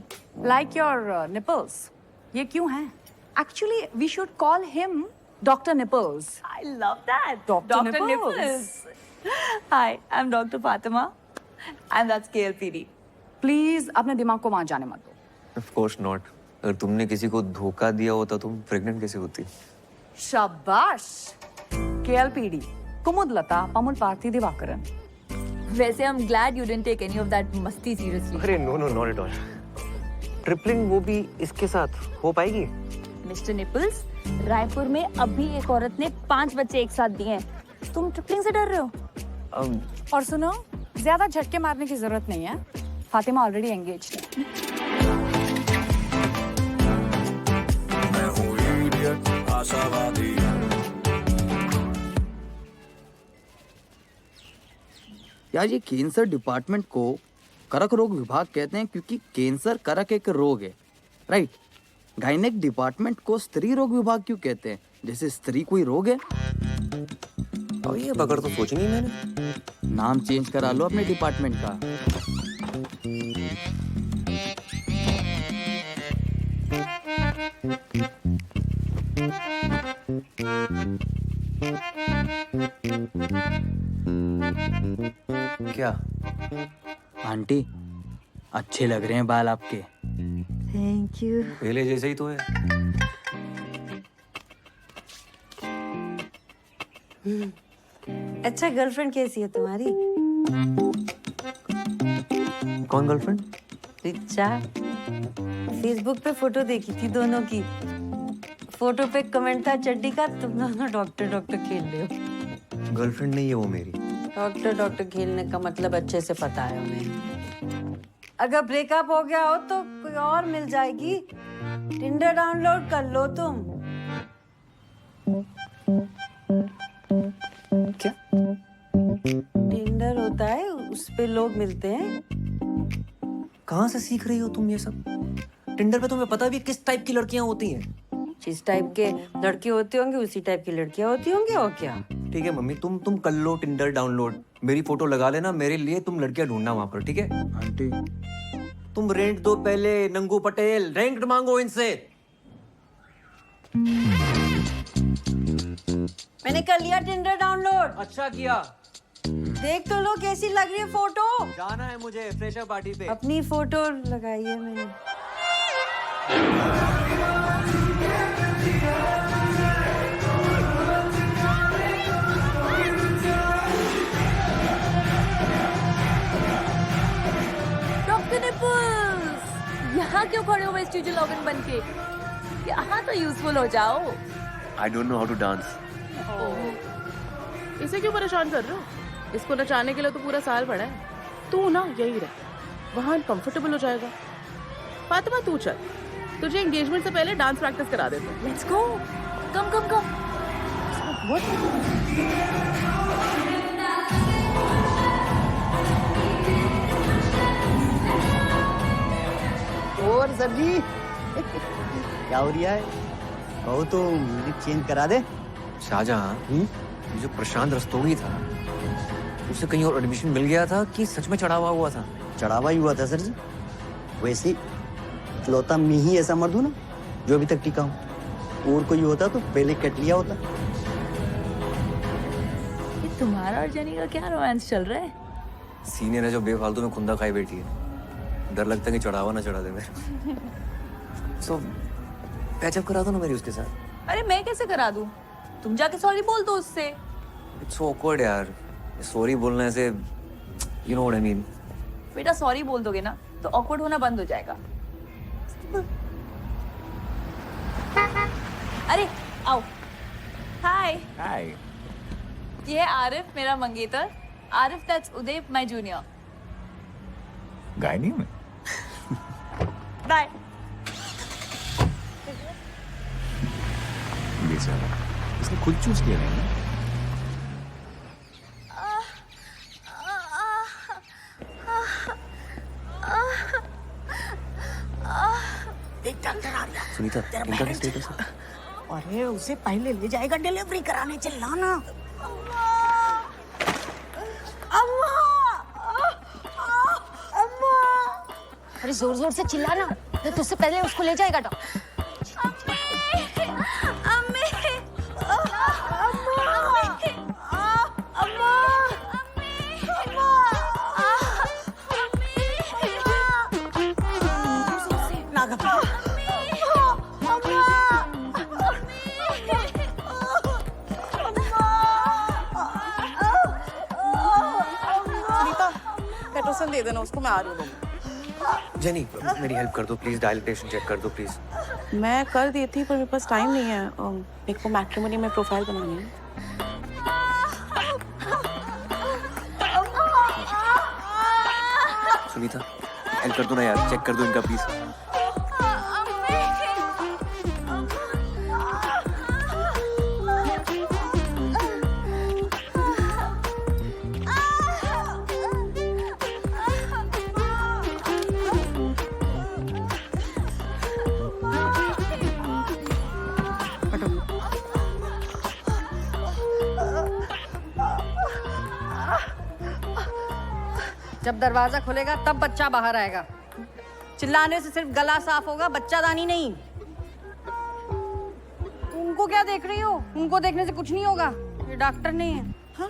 Like your nipples. ये क्यों है? Actually, we should call him Dr. Nipples. I love that. Dr. Nipples. Hi, I'm Dr. Fatima. And that's KLPD. Please, अपने दिमाग को वहां जाने मत दो। Of course not. अगर तुमने किसी को धोखा दिया होता तुम प्रेग्नेंट कैसे होती? शाबाश। KLPD, कुमुदलता पमुल पार्थी दिवाकरन। वैसे I'm glad you didn't take any of that मस्ती seriously. अरे no no not at all. Tripling वो भी इसके साथ हो पाएगी? मिस्टर निपल्स, रायपुर में अभी एक औरत ने 5 बच्चे एक साथ दिए हैं। तुम ट्रिपलिंग से डर रहे हो? और सुनो, ज्यादा झटके मारने की जरूरत नहीं है। फातिमा ऑलरेडी एंगेज्ड है। मैं हूँ idiot, आशावादी। यार ये कैंसर डिपार्टमेंट को करक रोग विभाग कहते हैं क्योंकि कैंसर करक एक रोग है, राइट? गायनेक डिपार्टमेंट को स्त्री रोग विभाग क्यों कहते हैं? जैसे स्त्री कोई रोग है? और ये बगड़ तो सोची नहीं मैंने। नाम चेंज करा लो अपने डिपार्टमेंट का। क्या? आंटी, अच्छे लग रहे हैं बाल आपके। Thank you. पहले जैसे ही तो है। अच्छा, गर्लफ्रेंड कैसी है तुम्हारी? कौन गर्लफ्रेंड? रिचा। फेसबुक पे फोटो देखी थी दोनों की। फोटो पे कमेंट था चड्डी का, तुम दोनों डॉक्टर डॉक्टर खेल रहे हो। गर्लफ्रेंड नहीं है वो मेरी। डॉक्टर डॉक्टर खेलने का मतलब अच्छे से पता है उन्हें। अगर ब्रेकअप हो गया हो तो कोई और मिल जाएगी। टिंडर डाउनलोड कर लो तुम। क्या? टिंडर होता है, उस पे लोग मिलते हैं। कहाँ से सीख रही हो तुम ये सब? टिंडर पे तुम्हें पता भी किस टाइप की लड़कियां होती हैं? जिस टाइप के लड़के होते होंगे उसी टाइप की लड़कियां होती होंगी, और क्या। ठीक है मम्मी, तुम कर लो टिंडर डाउनलोड, मेरी फोटो लगा लेना, मेरे लिए तुम लड़कियां ढूंढना वहां पर, ठीक है? आंटी, तुम रेंट दो पहले, नंगू पटेल, रेंट मांगो इनसे। मैंने कर लिया टिंडर डाउनलोड। अच्छा किया। देख तो लो कैसी लग रही है फोटो। जाना है मुझे फ्रेशर पार्टी पे। अपनी फोटो लगाई है मैंने। डॉक्टर निपल्स, यहाँ क्यों खड़े हो वेस्टिजियल ऑर्गन बनके? यहाँ तो यूजफुल हो जाओ। I don't know how to dance. इसे क्यों परेशान कर रहे हो? इसको नचाने के लिए तो पूरा साल पड़ा है। तू ना यही रह, वहाँ कंफर्टेबल हो जाएगा। फातिमा तू चल, तुझे एंगेजमेंट से पहले डांस प्रैक्टिस करा देते हैं। Let's go. Come come come. और सब्जी क्या हो रहा है? कहो तो म्यूजिक चेंज करा दे। शाहजहां, ये जो प्रशांत रस्तोगी था उसे कहीं और एडमिशन मिल गया था कि सच में चढ़ावा हुआ था? चढ़ावा ही हुआ था सर जी। वैसे इकलौता मैं ही ऐसा मर्द हूं ना जो अभी तक टिका हूं। और कोई होता तो पहले कट लिया होता। ये तुम्हारा और जेनी का क्या रोमांस चल रहा है? सीनियर है जो बेफालतू में खुंदा खाई बैठी है। डर लगता है कि चढ़ावा ना चढ़ा दे मेरे। तो पैचअप करा दो ना मेरी उसके साथ। अरे मैं कैसे करा दूं? तुम जाके सॉरी बोल दो उससे। इट्स ऑकवर्ड यार, सॉरी बोलने से, you know what I mean. बेटा सॉरी बोल दोगे ना तो ऑकवर्ड होना बंद हो जाएगा। अरे आओ। हाय। हाय। ये है आरिफ, मेरा मंगेतर। Arif that's Uday, my junior. Gynae में बाय। इसने खुद चूज किया है ना? सुनीता, इनका क्या स्टेटस है? अरे उसे पहले ले जाएगा डिलीवरी कराने, चिल्लाना। अरे जोर जोर से चिल्लाना, तो तुझसे पहले उसको ले जाएगा डॉक्टर। पेट्रोसन दे देना उसको, मैं आ रही हूँ। जेनी मेरी हेल्प कर दो प्लीज, डायलिटेशन चेक कर दो प्लीज। मैं कर दी थी पर मेरे पास टाइम नहीं है। मेरे को मैट्रिमोनी में प्रोफाइल बनानी है। सुनीता हेल्प कर दो ना यार, चेक कर दो इनका प्लीज। जब दरवाजा खुलेगा तब बच्चा बाहर आएगा। चिल्लाने से सिर्फ गला साफ होगा, बच्चादानी नहीं। उनको क्या देख रही हो? उनको देखने से कुछ नहीं होगा। ये डॉक्टर नहीं है। हाँ?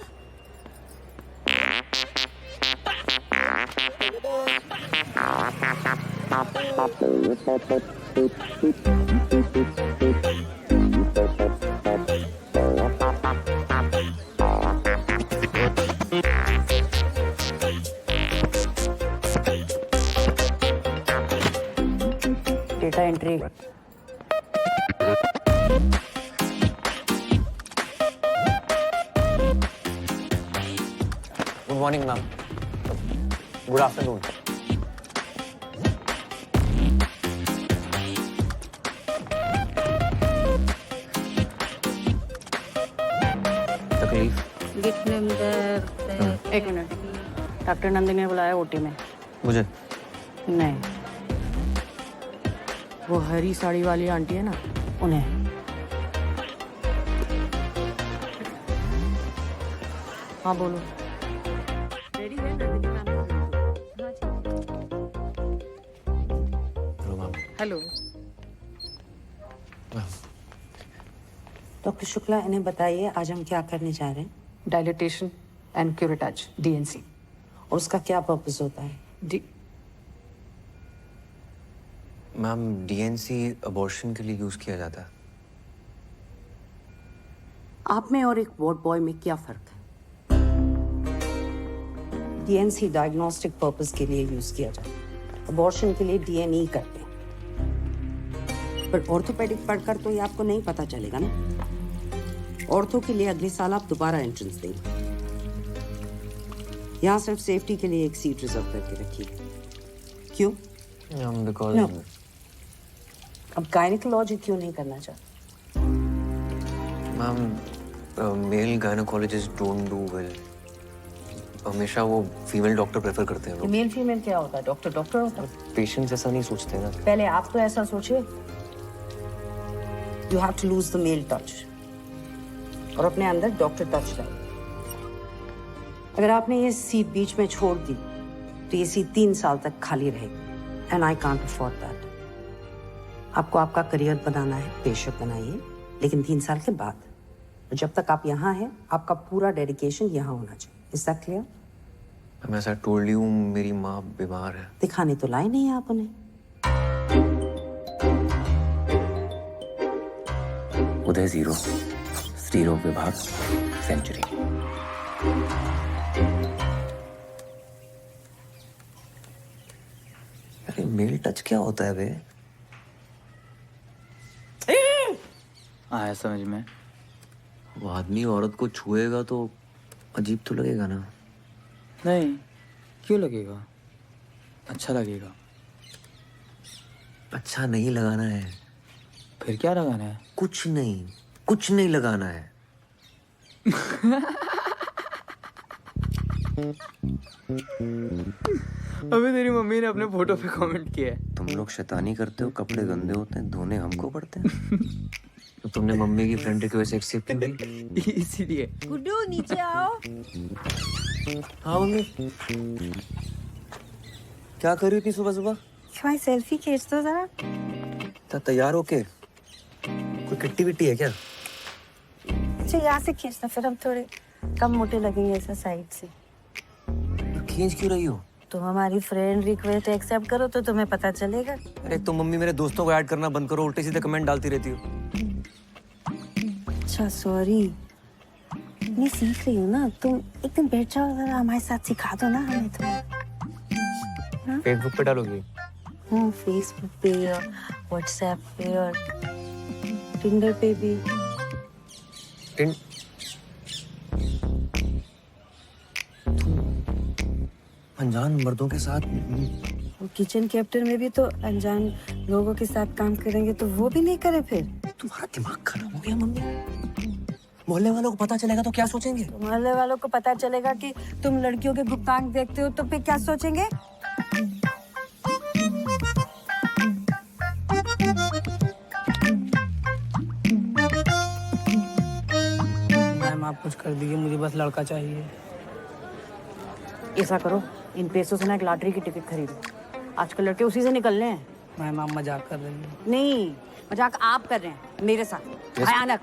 Data entry. Good morning ma'am. Good afternoon. तकलीफ? एक मिनट, डॉक्टर नंदिनी ने बुलाया ओटी में। मुझे? नहीं, वो हरी साड़ी वाली आंटी है ना, उन्हें। हाँ बोलो। हेलो। डॉक्टर शुक्ला, इन्हें बताइए आज हम क्या करने जा रहे हैं। Dilatation and curettage, D N C. और उसका क्या पर्पस होता है? मैम डीएनसी अबॉर्शन के लिए यूज किया जाता है। आप में और एक वार्ड बॉय में क्या फर्क है? डीएनसी डायग्नोस्टिक पर्पस के लिए यूज किया जाता है, अबॉर्शन के लिए डीएनई करते हैं। पर ऑर्थोपेडिक पढ़कर तो ये आपको नहीं पता चलेगा ना। ऑर्थो के लिए अगले साल आप दोबारा एंट्रेंस देंगे। यहाँ सिर्फ सेफ्टी के लिए एक सीट रिजर्व करके रखिए। क्यों? Because No. अब गायनिकोलॉजी क्यों नहीं करना चाहते? Ma'am male gynaecologist don't do well. हमेशा वो फीमेल डॉक्टर प्रेफर करते हैं लोग। मेल फीमेल क्या होता है? डॉक्टर डॉक्टर होता है। पेशेंट्स ऐसा नहीं सोचते ना। पहले आप तो ऐसा सोचिए। You have to lose the male touch और अपने अंदर डॉक्टर टच लाओ। अगर आपने ये सीट बीच में छोड़ दी तो ये सीट 3 साल तक खाली रहेगी and I can't afford that. आपको आपका करियर बनाना है, बेशक बनाइए, लेकिन 3 साल के बाद। जब तक आप यहाँ हैं, आपका पूरा डेडिकेशन यहाँ होना चाहिए। Is that clear? मैं ऐसा टोल्ड यू, मेरी माँ बीमार है। दिखाने तो लाए नहीं आप उन्हें। उदय 0, स्त्रीरोग विभाग सेंचुरी। अरे मेल टच क्या होता है बे? आया समझ में। वो आदमी औरत को छुएगा तो अजीब तो लगेगा ना? नहीं, क्यों लगेगा, अच्छा लगेगा। अच्छा नहीं लगाना है। फिर क्या लगाना है? कुछ नहीं लगाना है। अभी तेरी मम्मी ने अपने फोटो पे कमेंट किया है। तुम लोग शैतानी करते हो, कपड़े गंदे होते हैं, धोने हमको पड़ते हैं। तो तुमने मम्मी की फ्रेंड रिक्वेस्ट एक्सेप्ट क्यों की? इसीलिए। गुड्डू नीचे आओ। हाँ मम्मी, क्या कर रही थी सुबह सुबह? भाई सेल्फी खींच दो जरा। तैयार होके? कोई किट्टी विट्टी है क्या? अच्छा यहाँ से खींचना, फिर हम थोड़े कम मोटे लगेंगे ऐसा साइड से। खींच क्यों रही हो? तुम हमारी फ्रेंड रिक्वेस्ट एक्सेप्ट करो तो तुम्हें पता चलेगा। अरे तुम मम्मी मेरे दोस्तों को ऐड करना बंद करो, उल्टे सीधे कमेंट डालती रहती हो। अच्छा सॉरी, मैं सीख रही हूँ ना। तुम एक दिन बैठ जाओ जरा, हमारे साथ सिखा दो ना हमें थोड़ा। फेसबुक पे डालोगी? फेसबुक पे और व्हाट्सएप पे और टिंडर पे भी। अनजान मर्दों के साथ? किचन कैप्टन में भी तो अनजान लोगों के साथ काम करेंगे, तो वो भी नहीं करे फिर? तुम्हारा दिमाग खराब हो गया मम्मी। मोहल्ले वालों को पता चलेगा तो क्या सोचेंगे? मोहल्ले वालों को पता चलेगा कि तुम लड़कियों के गुप्तांग देखते हो तो फिर क्या सोचेंगे? मैम आप कुछ कर दीजिए, मुझे बस लड़का चाहिए। ऐसा करो, इन पैसों से ना एक लॉटरी की टिकट खरीदो। आजकल लड़के उसी से निकलने हैं। मैम आप मजाक कर रही हैं। नहीं, मजाक आप कर रहे हैं मेरे साथ। भयानक।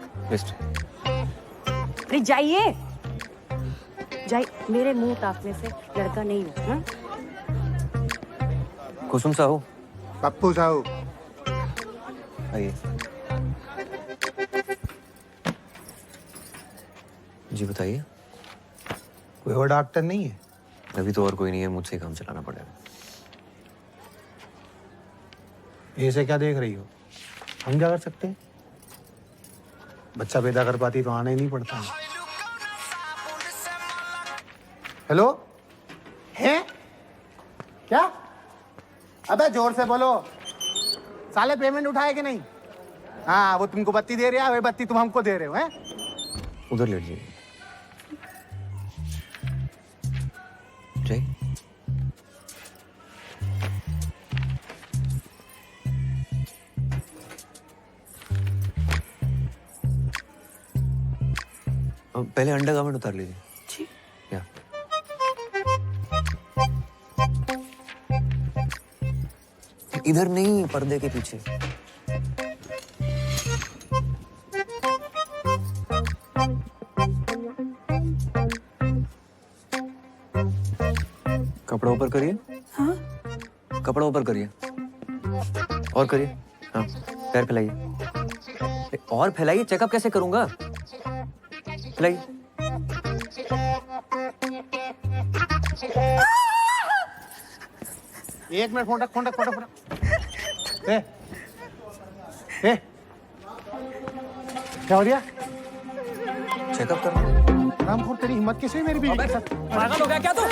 अरे जाइए जाइए, मेरे मुंह ताकने से लड़का नहीं हो। हाँ? कुसुम साहू। पप्पू साहू। आइए। जी बताइए। कोई और डॉक्टर नहीं है? अभी तो और कोई नहीं है, मुझसे ही काम चलाना पड़ेगा। ऐसे क्या देख रही हो? हम क्या कर सकते हैं? बच्चा पैदा कर पाती तो आना ही नहीं पड़ता। हेलो, है क्या? अबे जोर से बोलो, साले पेमेंट उठाए कि नहीं? हाँ, वो तुमको बत्ती दे रहा है, वही बत्ती तुम हमको दे रहे हो, हैं? उधर लेट जाइए। जय। पहले अंडरगारमेंट उतार लीजिए। जी। या। इधर नहीं, पर्दे के पीछे। कपड़ा ऊपर करिए। हाँ? कपड़ा ऊपर करिए। और करिए। हाँ, पैर फैलाइए। और फैलाइए, चेकअप कैसे करूंगा? फैलाइए। एक मिनट, फोन रख, फोन रख, फोन रख। ए, क्या हो रहा? चेकअप कर। रामखोर, तेरी हिम्मत कैसे है मेरी बीवी के साथ? पागल हो गया क्या तू?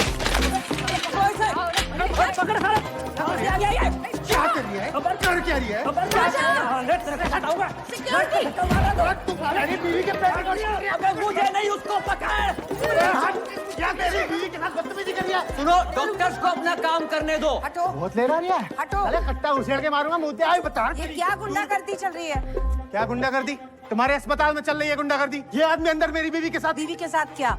क्या कर रही है? कर क्या रही है? तुम्हारी बीवी के पैर मुझे नहीं, उसको पकड़। क्या तेरी बीवी के साथ बदतमीजी कर रही है? सुनो, डॉक्टर्स को अपना काम करने दो। हटो। बहुत ले रहा है। हटो। अरे कट्टा उछेड़ के मारूंगा, मुद्दे आए बता। ये क्या गुंडागर्दी चल रही है? क्या गुंडागर्दी? तुम्हारे अस्पताल में चल रही है गुंडागर्दी। ये आदमी अंदर मेरी बीवी के साथ। बीवी के साथ क्या?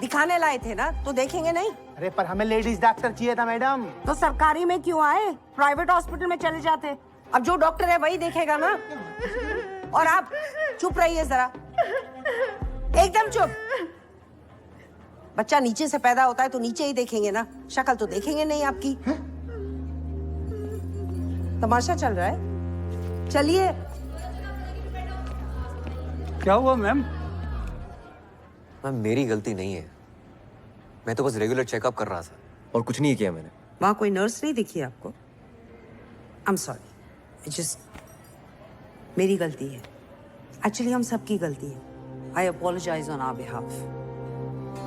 दिखाने लाए थे ना, तो देखेंगे नहीं? अरे पर हमें लेडीज डॉक्टर चाहिए था मैडम। तो सरकारी में क्यों आए? प्राइवेट हॉस्पिटल में चले जाते। अब जो डॉक्टर है वही देखेगा ना। और आप चुप रहिए जरा, एकदम चुप। बच्चा नीचे से पैदा होता है तो नीचे ही देखेंगे ना, शक्ल तो देखेंगे नहीं आपकी। तमाशा चल रहा है, चलिए। क्या हुआ मैम? मैम मेरी गलती नहीं है, मैं तो बस रेगुलर चेकअप कर रहा था और कुछ नहीं किया मैंने। वहां कोई नर्स नहीं दिखी आपको? आई एम सॉरी, जस्ट मेरी गलती है। एक्चुअली हम सबकी गलती है। आई अपोलोजाइज ऑन आवर बिहाफ।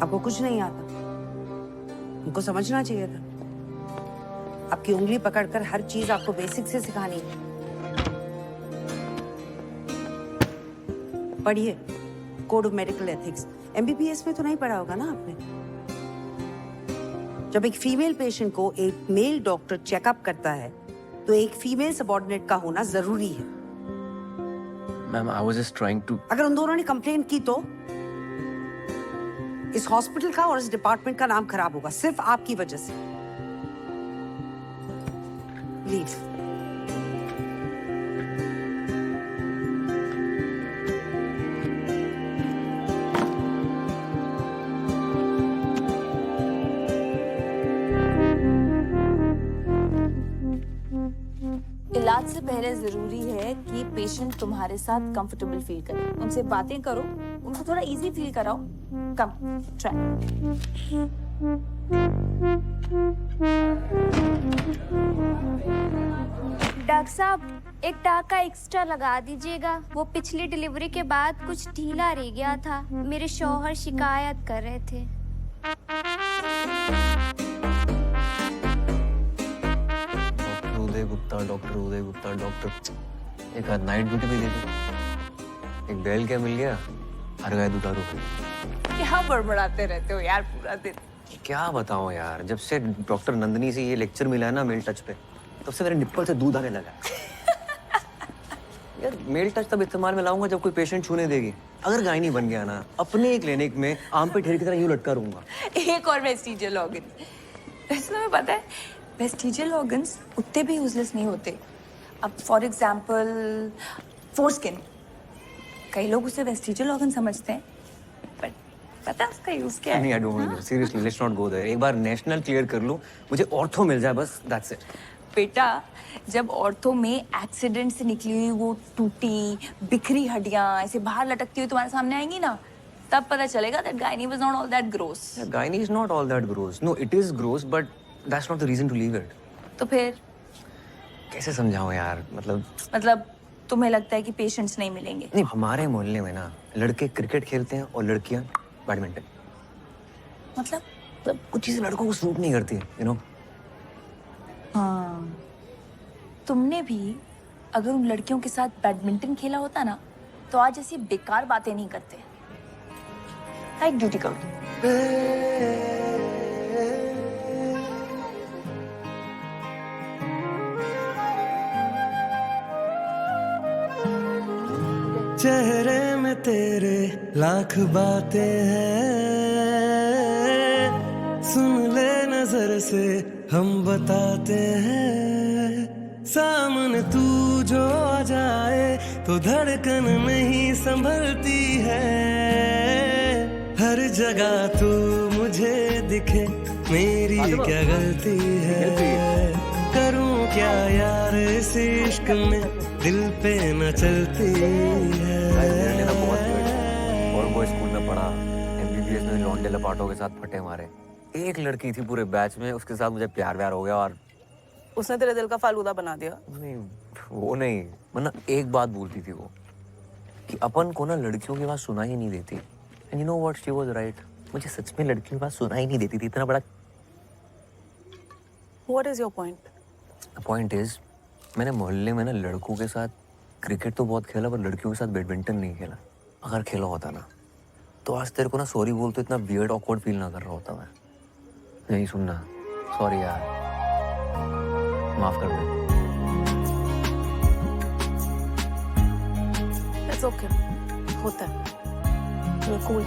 आपको कुछ नहीं आता, हमको समझना चाहिए था। आपकी उंगली पकड़कर हर चीज आपको बेसिक से सिखानी है। पढ़िए code of medical ethics. MBBS में तो नहीं पढ़ा होगा ना आपने? जब एक फीमेल पेशेंट को एक मेल डॉक्टर चेकअप करता है तो एक फीमेल सबऑर्डिनेट का होना जरूरी है। Ma'am I was just trying to. अगर उन दोनों ने कंप्लेंट की तो इस हॉस्पिटल का और इस डिपार्टमेंट का नाम खराब होगा, सिर्फ आपकी वजह से। लीव। इलाज से पहले जरूरी है कि पेशेंट तुम्हारे साथ कंफर्टेबल फील करे। उनसे बातें करो, उनको थोड़ा इजी फील कराओ। कम ट्राई। डॉक्टर साहब, एक टाका एक्स्ट्रा लगा दीजिएगा। वो पिछली डिलीवरी के बाद कुछ ढीला रह गया था। मेरे शौहर शिकायत कर रहे थे। डॉक्टर उदय गुप्ता डॉक्टर। एक आध नाइट ड्यूटी भी दे दे। एक बैल क्या मिल गया, हर गाय दुधारू हुई। क्या बड़बड़ाते रहते हो यार पूरा दिन? क्या बताऊं यार, जब से डॉक्टर नंदिनी से ये लेक्चर मिला है ना मेल टच पे, तब से मेरे निप्पल से दूध आने लगा। यार मेल टच तब इस्तेमाल में लाऊंगा जब कोई पेशेंट छूने देगी। अगर गायनी बन गया ना, अपने ही क्लिनिक में आम पे ढेर की तरह यूं लटका रहूंगा। एक और वेस्टिजियल ऑर्गन। वैसे तुम्हें पता है वेस्टिजियल ऑर्गन्स उतने भी यूजलेस नहीं होते। अब फॉर एग्जांपल फोरस्किन, कई लोग उसे वेस्टिजियल ऑर्गन समझते हैं, बट पता है उसका यूज क्या है? नहीं, I don't know, seriously let's not go there. एक बार नेशनल क्लियर कर लूं, मुझे ऑर्थो मिल जाए बस, दैट्स इट। बेटा, जब ऑर्थो में एक्सीडेंट से निकली हुई वो टूटी बिखरी हड्डियां ऐसे बाहर लटकती हुई तुम्हारे सामने आएंगी ना, तब पता चलेगा that gynae was not all that gross. Gynae is not all that gross. No, it is gross, but that's not the reason to leave it. तो फिर कैसे समझाऊं यार, मतलब तुम्हें लगता है कि पेशेंट्स नहीं मिलेंगे? नहीं, हमारे मोहल्ले में ना लड़के क्रिकेट खेलते हैं और लड़कियां बैडमिंटन। मतलब कुछ चीजें लड़कों को सूट नहीं करती, यू नो। हाँ, तुमने भी अगर उन लड़कियों के साथ बैडमिंटन खेला होता ना, तो आज ऐसी बेकार बातें नहीं करते। नाइट ड्यूटी करो। चेहरे में तेरे लाख बातें हैं, सुन ले नजर से हम बताते हैं। सामने तू जो आ जाए तो धड़कन नहीं संभलती है। हर जगह तू मुझे दिखे, मेरी क्या गलती है? करूं क्या यार इस इश्क में, दिल पे न चलती है। और वो स्कूल में पढ़ा, एमबीबीएस में लौंडे लपाटों के साथ फटे मारे। एक लड़की थी पूरे बैच में, उसके साथ मुझे प्यार हो गया और उसने तेरे दिल का फालूदा बना दिया। नहीं, वो नहीं, वरना एक बात बोलती थी वो कि अपन को ना लड़कियों की बात सुना ही नहीं देती। And you know what, she was right. मुझे सच में लड़कियों की बात सुना ही नहीं देती थी। इतना बड़ा What is your point? The point is, मैंने मोहल्ले में ना लड़कों के साथ क्रिकेट तो बहुत खेला, पर लड़कियों के साथ बैडमिंटन नहीं खेला। अगर खेला होता ना, तो आज तेरे को ना सॉरी बोल तो इतना वियर्ड ऑकवर्ड फील ना कर रहा होता मैं। नहीं सुनना, सॉरी यार, माफ कर दे। It's okay. होता है। You're cool.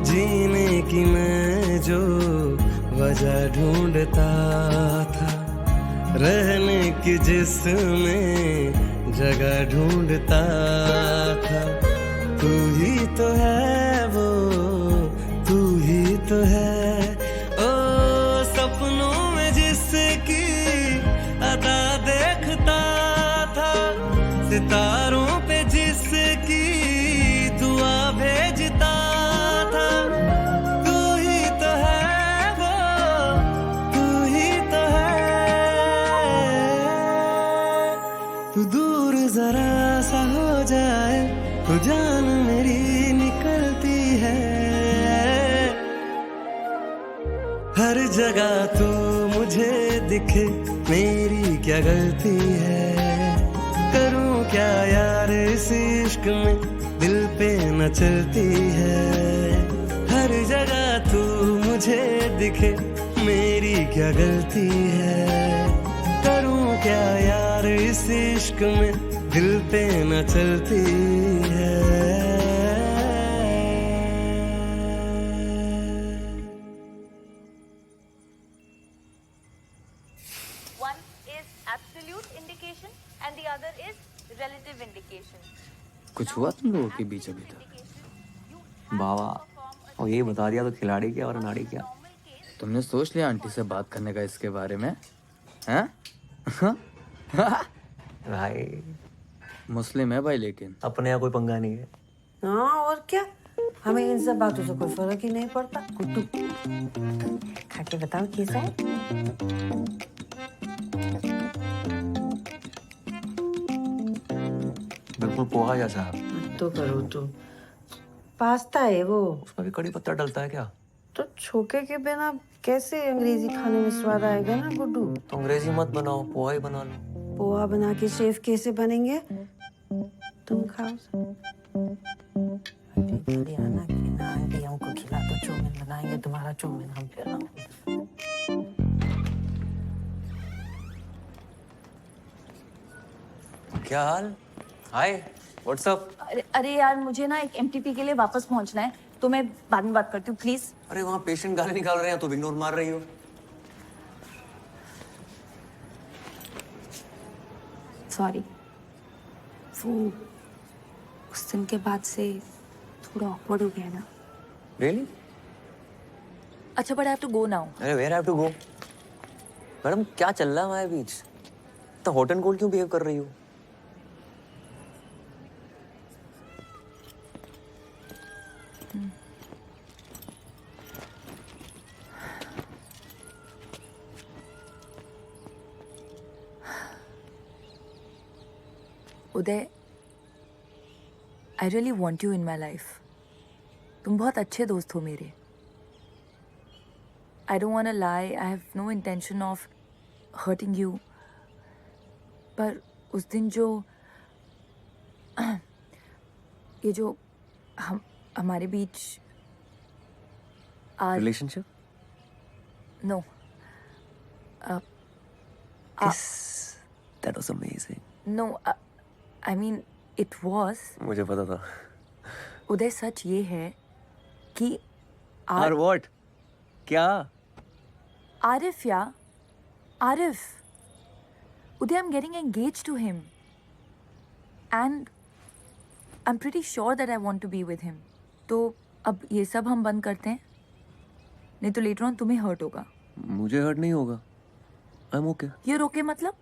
जीने की मैं जो वजह ढूंढता था, रहने की जिसमें जगह ढूंढता था, तू ही तो है वो, तू ही तो है। ओ सपनों में जिसकी अदा देखता था, सितारों पे जिसकी दुआ भेजता था, तू ही तो है वो, तू ही तो है। तू दूर जरा सा हो जाए तो जान मेरी निकलती है। हर जगह तू मुझे दिखे, मेरी क्या गलती है। करूं क्या यार इस इश्क में, दिल पे न चलती है। हर जगह तू मुझे दिखे, मेरी क्या गलती है। करूं क्या यार इस इश्क में, दिल पे न चलती है। One is absolute indication and the other is relative indication. कुछ हुआ तुम लोगों के बीच अभी तक? बाबा, और ये बता दिया तो खिलाड़ी क्या और अनाड़ी क्या? तुमने सोच लिया आंटी से बात करने का इसके बारे में? हैं? भाई मुस्लिम है भाई, लेकिन अपने यहाँ कोई पंगा नहीं है। हाँ और क्या, हमें इन सब बातों से कोई फर्क ही नहीं पड़ता। कुट्टू खा के बताओ कैसा है। बिल्कुल पोहा जैसा। तो करो तो पास्ता है वो, उसमें भी कड़ी पत्ता डलता है क्या? तो छोके के बिना कैसे अंग्रेजी खाने में स्वाद आएगा ना गुड्डू। तो अंग्रेजी मत बनाओ, पोहा ही बना लो। पोहा बना के शेफ कैसे बनेंगे? तुम खाओ आना कि ना आंटी हमको खिला दो, चौमिन बनाएंगे, तुम्हारा चौमिन हम खिलाएंगे। क्या हाल? हाय, व्हाट्सअप? अरे यार, मुझे ना एक एमटीपी के लिए वापस पहुंचना है, तो मैं बाद में बात करती हूँ प्लीज। अरे वहाँ पेशेंट गाली निकाल रहे हैं तो इग्नोर मार रही हो। सॉरी, वो उस दिन के बाद से थोड़ा ऑकवर्ड हो गया ना। Really? अच्छा, but I have to go now. अरे where have to go? Madam क्या चल रहा है हमारे बीच? तो हॉट एंड कोल्ड क्यों बिहेव कर रही हो? Uday, I really want you in my life. तुम बहुत अच्छे दोस्त हो मेरे। I don't want to lie, I have no intention of hurting you. पर उस दिन जो ये जो हमारे बीच relationship? No, That was amazing. No, I mean it was. मुझे पता था। उदय, सच ये है कि और व्हाट? क्या? आरिफ या Arif, Uday, I am getting engage to him and I am pretty sure that I want to be with him. तो अब ये सब हम बंद करते हैं, नहीं तो लेटर ऑन तुम्हें हर्ट होगा। मुझे हर्ट नहीं होगा। I am okay. ये रोके मतलब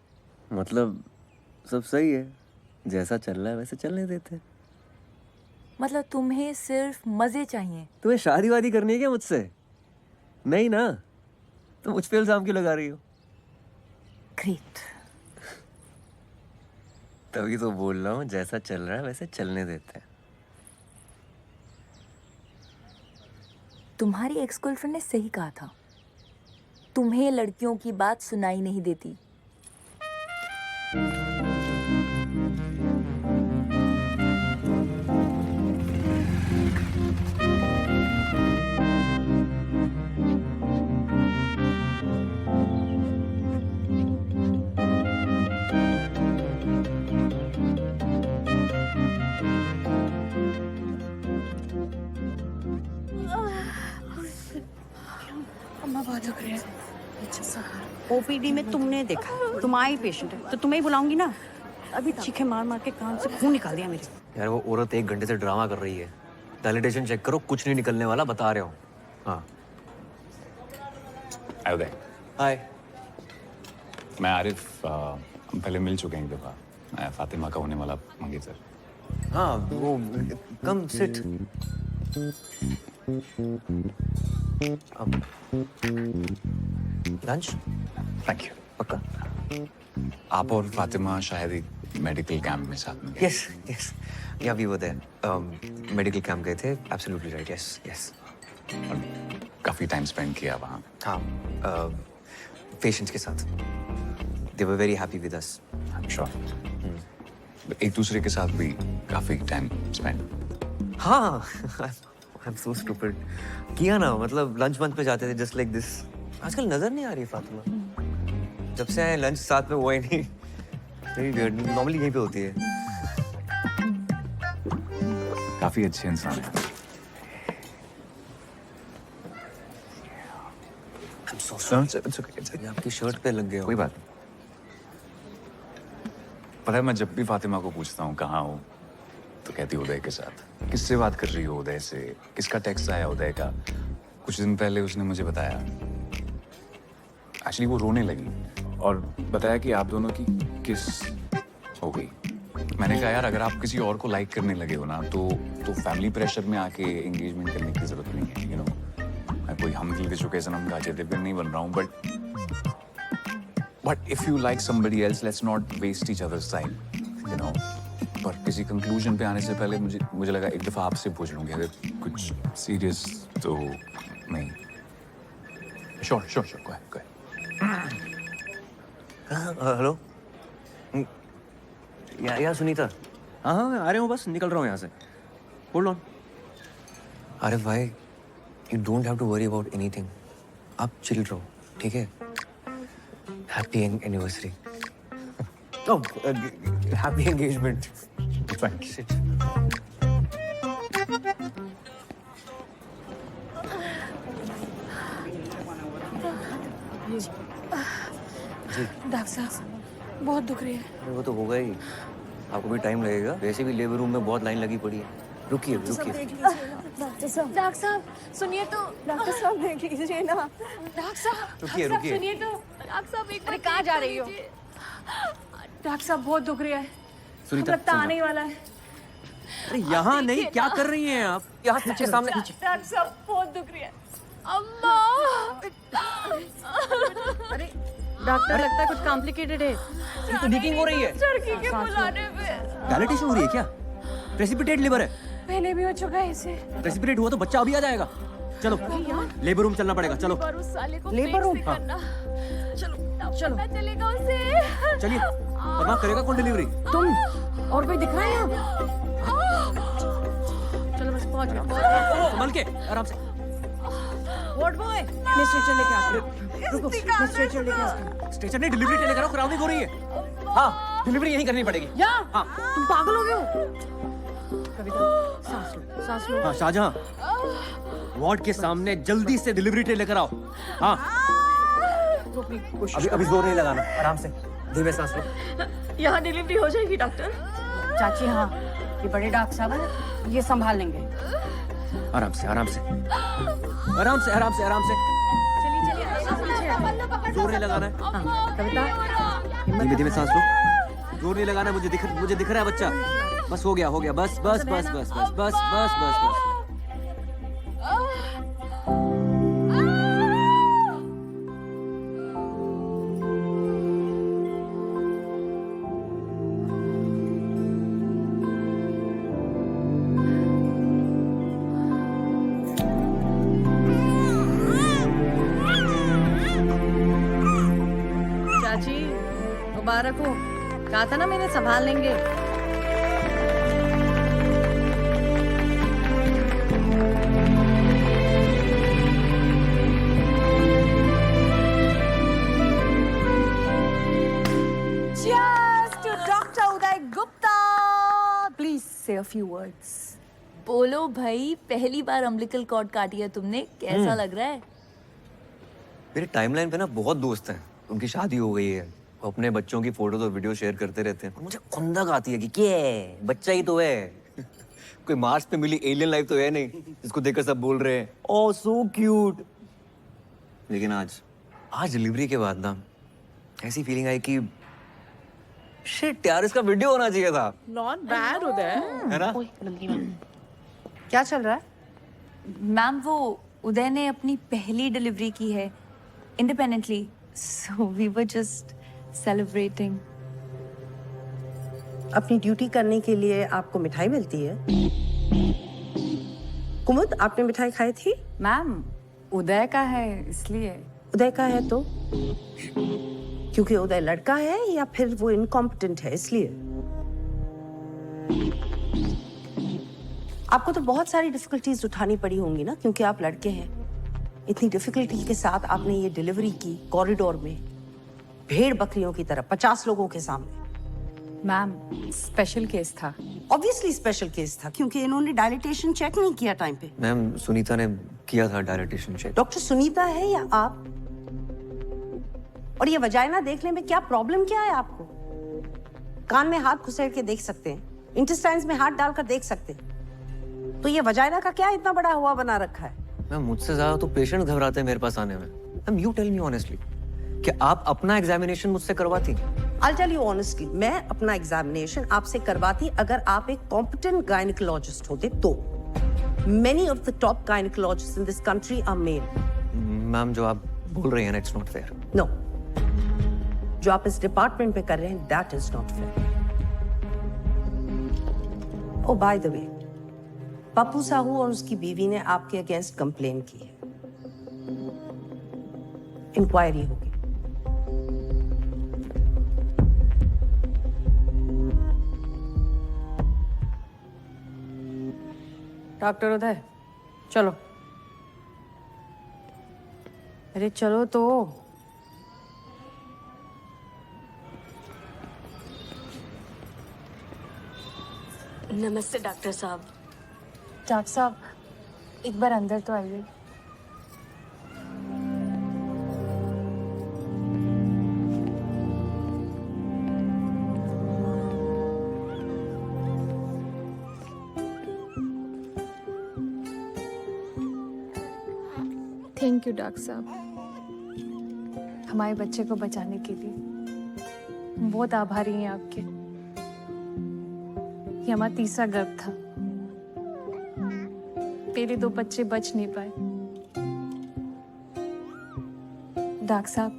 सब सही है, जैसा चल रहा है वैसे चलने देते। मतलब तुम्हें सिर्फ मजे चाहिए? तुम्हें शादी वादी करनी है क्या मुझसे? नहीं ना, तो मुझ पे इल्जाम क्यों लगा रही हो? ग्रेट। तभी तो बोल रहा हूँ, जैसा चल रहा है वैसे चलने देते हैं। तुम्हारी एक्स गर्लफ्रेंड ने सही कहा था, तुम्हें लड़कियों की बात सुनाई नहीं देती। दुख रही है। ओपीडी में तुमने देखा, तुम आई पेशेंट है तो तुम्हें ही बुलाऊंगी ना। अभी चीखे मार मार के कान से खून निकाल दिया मेरे। यार वो औरत 1 घंटे से ड्रामा कर रही है। डायलिटेशन चेक करो, कुछ नहीं निकलने वाला, बता रहा हूँ। हाँ उदय, हाय। मैं आरिफ, हम पहले मिल चुके हैं एक दफ़ा। मैं फातिमा का होने वाला मंगेतर। हाँ वो come sit. Lunch? Thank you. पक्का? आप और फातिमा शायद एक मेडिकल कैंप में साथ में गए। Yes yes, ya we were there. Medical camp गए थे। Absolutely right. Yes yes. काफ़ी टाइम स्पेंड किया वहाँ। हाँ, पेशेंट्स के साथ। They were very happy with us. I am sure. एक दूसरे के साथ भी काफ़ी टाइम स्पेंड। हाँ, आई एम सो स्टूपिड। किया ना, मतलब लंच मंच पे जाते थे जस्ट लाइक दिस। आजकल नजर नहीं आ रही फातिमा। जब से आए लंच साथ में हुआ ही नहीं। Very weird. नॉर्मली यहीं पे होती है। काफ़ी अच्छे इंसान है। I'm so sorry. ये आपकी शर्ट पे लग गया। कोई बात नहीं। पता है, मैं जब भी फातिमा को पूछता हूँ कहाँ हो, तो कहती उदय के साथ। किससे बात कर रही हो उदय से? किसका टेक्स्ट आया उदय का? कुछ दिन पहले उसने मुझे बताया, एक्चुअली वो रोने लगी और बताया कि आप दोनों की किस हो गई। मैंने कहा यार, अगर आप किसी और को लाइक करने लगे हो ना तो फैमिली प्रेशर में आके एंगेजमेंट करने की जरूरत नहीं है। यू नो, मैं कोई हम दिल के चुके सनम का अजय देवगन नहीं बन रहा हूँ, but if you like somebody else, let's not waste each other's time, you know. पर किसी कंक्लूजन पे आने से पहले मुझे लगा एक दफा आपसे पूछ लूंगी, अगर कुछ सीरियस तो नहीं। श्योर श्योर श्योर, गो हेलो या सुनीता। हाँ हाँ, मैं आ रहा हूँ, बस निकल रहा हूँ यहाँ से। Hold on. अरे भाई, you don't have to worry about anything. आप चिल रहो, ठीक है? Happy anniversary. Oh, happy engagement. Thank you. Sit. Doctor साहब, बहुत दुख रही है। अरे वो तो होगा ही, आपको भी टाइम लगेगा। वैसे भी लेबर रूम में बहुत लाइन लगी पड़ी है। रुकिए रुकिए। डॉक्टर साहब सुनिए तो। डॉक्टर साहब देख लीजिए ना। डॉक्टर साहब रुकिए रुकिए। सुनिए तो। डॉक्टर साहब एक बार कहाँ जा रही हो? डॉक्टर साहब बहुत दुख रही है। सुनीता, लगता आने ही वाला है। अरे यहाँ नहीं, क्या कर रही हैं आप? यहाँ पीछे सामने। डॉक्टर साहब बहुत दुख रही है। अम्मा। अरे डॉक्टर, लगता है कुछ कॉम्प्लिकेटेड है। ये तो लीकिंग हो रही है। चरखी के बुलाने पे। डायलिटेशन हो रही है क्या? प्रेसिपिटेट लिवर है। पहले भी हो चुका है इसे। प्रेसिपिटेट हुआ तो बच्चा अभी आ जाएगा। चलो लेबर रूम चलना पड़ेगा। चलो लेबर रूम। हाँ। चलो चलेगा उसे। चलिए, वरना करेगा कौन डिलीवरी? तुम और कोई दिख रहा है यहाँ? चलो बस पहुंच गए। संभल के, आराम से। वार्ड बॉय, मैं स्ट्रेचर लेके आती हूँ। रुको, मैं स्ट्रेचर लेके आती हूँ। स्टेशन नहीं, डिलीवरी लेकर आओ, क्राउडिंग हो रही है। हाँ, डिलीवरी यहीं करनी पड़ेगी। यहाँ? हाँ। तुम पागल हो गए हो? कविता, सांस लो, सांस लो। हाँ शाहजहां, वार्ड के सामने जल्दी से डिलीवरी ट्रे लेकर आओ। हाँ, अभी जोर नहीं लगाना, आराम से, धीमे सांस लो। यहाँ डिलीवरी हो जाएगी डॉक्टर? चाची हाँ, ये बड़े डॉक्टर साहब हैं, ये संभाल लेंगे। आराम से, आराम से, आराम से, आराम से, आराम से। जोर नहीं लगाना है। हाँ, कविता, धीमे धीमे सांस लो। जोर नहीं लगाना है, मुझे दिख रहा है बच्चा। बस हो गया, बस बस बस बस बस बस बस बस बस। चाची मुबारक हो, कहा था ना मैंने संभाल लेंगे। Say a few words. बोलो भाई, पहली बार अम्बिलिकल कॉर्ड काटी है तुमने, कैसा लग रहा है? मेरे टाइमलाइन पे ना बहुत दोस्त हैं, उनकी शादी हो गई है, वो अपने बच्चों की फोटोज और वीडियो शेयर करते रहते हैं। और मुझे खुंदक आती है कि क्या है, बच्चा ही तो है। कोई मार्स पे मिली एलियन लाइफ तो है नहीं जिसको देखकर सब बोल रहे हैं ओह सो क्यूट। लेकिन आज डिलीवरी के बाद ना ऐसी फीलिंग आई कि शिट यार, इसका वीडियो होना चाहिए था। नॉट बैड उदय, है ना? क्या चल रहा है? मैम वो उदय ने अपनी पहली डिलीवरी की है independently, so we were just celebrating. अपनी ड्यूटी करने के लिए आपको मिठाई मिलती है? कुमुद, आपने मिठाई खाई थी? मैम उदय का है इसलिए। उदय का है तो? क्योंकि उदय लड़का है या फिर वो इनकॉम्पिटेंट है इसलिए? आपको तो बहुत सारी डिफिकल्टीज उठानी पड़ी होंगी ना, क्योंकि आप लड़के हैं। इतनी डिफिकल्टी के साथ आपने ये डिलीवरी की कॉरिडोर में, भेड़ बकरियों की तरह 50 लोगों के सामने। मैम स्पेशल केस था। ऑब्वियसली स्पेशल केस था, क्योंकि इन्होंने डायलिटेशन चेक नहीं किया टाइम पे। मैम सुनीता ने किया था डायलिटेशन चेक। डॉक्टर सुनीता है या आप? और ये वजाइना देखने में क्या प्रॉब्लम क्या है आपको? कान में हाथ घुसेड़ के देख सकते हैं, इंटेस्टाइन्स में हाथ डालकर देख सकते हैं, तो ये वजाइना का क्या इतना बड़ा हुआ बना रखा है? मैम मुझसे ज्यादा तो पेशेंट घबराते हैं मेरे पास आने में। Ma'am you tell me honestly, कि आप अपना एग्जामिनेशन मुझसे करवाती? I'll tell you honestly, मैं अपना एग्जामिनेशन आपसे करवाती अगर आप एक कॉम्पिटेंट गायनिकोलॉजिस्ट होते तो। Many of the top gynecologists in this country are male. Ma'am जो आप बोल रही हैं ना, it's not fair. No. जो आप इस डिपार्टमेंट पे कर रहे हैं, that is not fair. Oh, by the way, Pappu Sahu और उसकी बीवी ने आपके अगेंस्ट कंप्लेन की है। इंक्वायरी होगी। डॉक्टर उदय चलो। अरे चलो तो। नमस्ते डॉक्टर साहब। डॉक्टर साहब एक बार अंदर तो आइए। थैंक यू डॉक्टर साहब, हमारे बच्चे को बचाने के लिए हम बहुत आभारी हैं आपके। ये हमारा तीसरा गर्भ था, पहले 2 बच्चे बच नहीं पाए। डॉक्टर साहब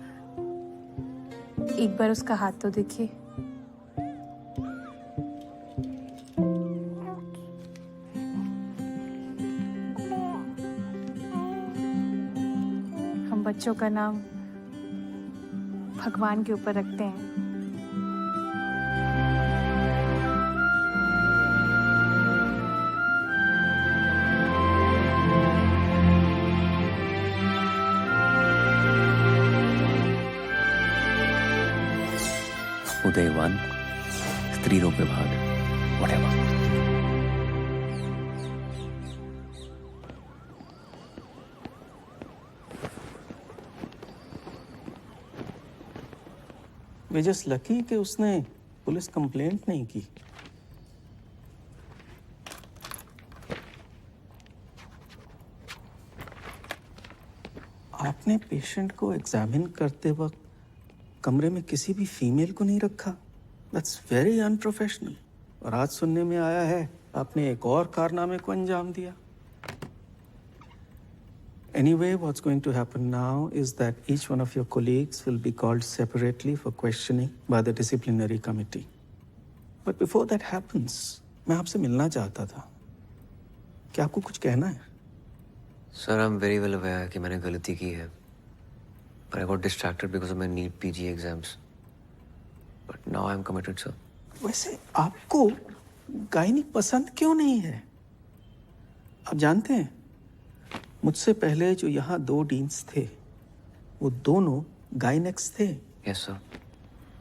एक बार उसका हाथ तो देखिए। हम बच्चों का नाम भगवान के ऊपर रखते हैं। उदय 1, स्त्री रोग विभाग, whatever. वे जस्ट लकी कि उसने पुलिस कंप्लेंट नहीं की। आपने पेशेंट को एग्जामिन करते वक्त कमरे में किसी भी फीमेल को नहीं रखा। That's very unprofessional. और आज सुनने में आया है आपने एक और कारनामे को अंजाम दिया। Anyway, what's going to happen now is that each one of your colleagues will be called separately for questioning by the disciplinary committee. But before that happens, मैं आपसे मिलना चाहता था। क्या आपको कुछ कहना है? Sir, I'm very well aware कि मैंने गलती की है, but I got distracted because of my NEET PG exams. But now I'm committed, sir. वैसे आपको गायनिक पसंद क्यों नहीं है? आप जानते हैं मुझसे पहले जो यहाँ 2 डीन्स थे वो दोनों गायनेक्स थे। Yes, sir.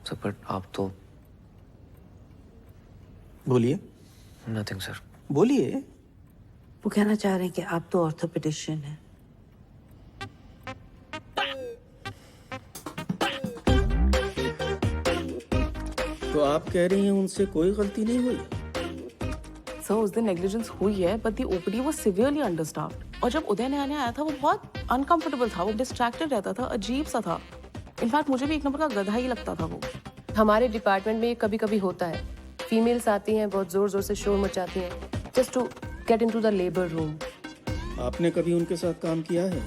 Sir, but आप तो बोलिए। Nothing, sir. बोलिए। वो कहना चाह रहे हैं कि आप तो ऑर्थोपेडिशियन हैं। तो आप कह रही हैं उनसे कोई गलती नहीं हुई? सर उस दिन नेग्लिजेंस हुई है, but the OPD was severely understaffed. और जब उदय नया नया आया था वो बहुत अनकंफर्टेबल था, वो डिस्ट्रैक्टेड रहता था, अजीब सा था। इनफैक्ट मुझे भी एक नंबर का गधा ही लगता था वो। हमारे डिपार्टमेंट में ये कभी कभी होता है। फीमेल्स आती हैं, बहुत जोर जोर से शोर मचाती हैं, just to get into the labour room. आपने कभी उनके साथ काम किया है?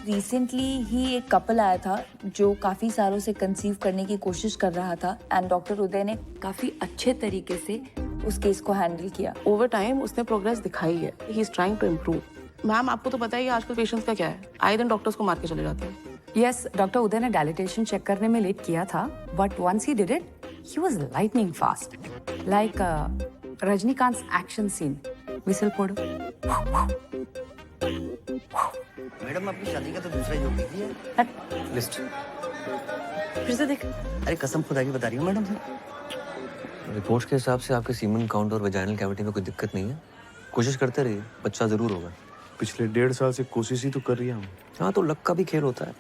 रिसेंटली ही एक कपल आया था जो काफी सालों से कंसीव करने की कोशिश कर रहा था, एंड डॉक्टर उदय ने काफी अच्छे तरीके से उस केस को हैंडल किया। ओवर टाइम उसने प्रोग्रेस दिखाई है। He is trying to improve. Ma'am आपको तो पता ही है आजकल पेशेंट्स का क्या है, आए दिन डॉक्टर्स को मार के चले जाते हैं। यस, डॉक्टर उदय ने डायलिटेशन चेक करने में लेट किया था, but once he did it he was lightning fast, like Rajinikanth action scene. Whistle फोड़ो। मैडम अपनी शादी का तो दूसरा ही जोक लीजिए। लिस्ट फिर से देख। अरे कसम खुदा की बता रही हूँ मैडम से। रिपोर्ट्स के हिसाब से आपके सीमन काउंट और वेजाइनल कैविटी में कोई दिक्कत नहीं है। कोशिश करते रहिए, बच्चा जरूर होगा। पिछले 1.5 साल से कोशिश ही तो कर रही हूँ। हाँ तो लक का भी खेल होता है।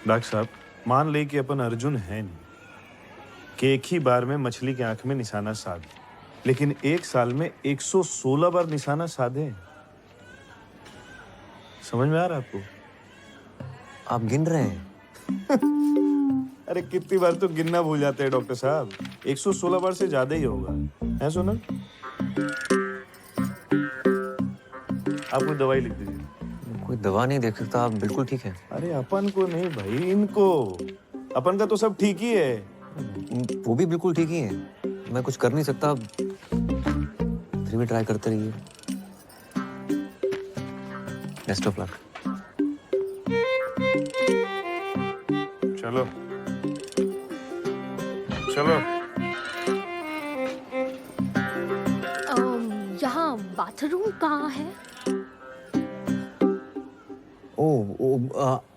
डॉक्टर साहब मान ले कि अपन अर्जुन है नहीं कि एक ही बार में मछली की आंख में निशाना साध, लेकिन 1 साल में 116 बार निशाना साधे। समझ में आ रहा है आपको? आप गिन रहे हैं? अरे कितनी बार तो गिनना भूल जाते हैं डॉक्टर साहब। 116 बार से ज्यादा ही होगा, है सोना? आप कोई दवाई लिख दीजिए। कोई दवा नहीं देख सकता, आप बिल्कुल ठीक है। अरे अपन को नहीं भाई, इनको। अपन का तो सब ठीक ही है। वो भी बिल्कुल ठीक ही है। मैं कुछ कर नहीं सकता, फिर भी ट्राई करते रहिए। Best of luck. चलो चलो। यहाँ बाथरूम कहाँ है?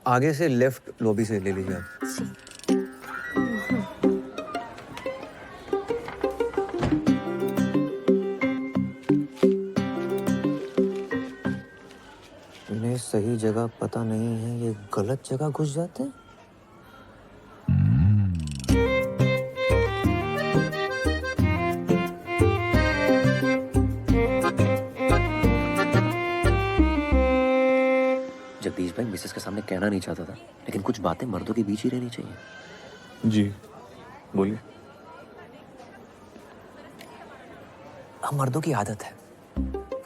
आगे से लेफ्ट लॉबी से ले लीजिए आप। इन्हें सही जगह पता नहीं है, ये गलत जगह घुस जाते हैं। जगदीश भाई मिसेस के सामने कहना नहीं चाहता था, लेकिन कुछ बातें मर्दों के बीच ही रहनी चाहिए। जी बोलिए। हम मर्दों की आदत है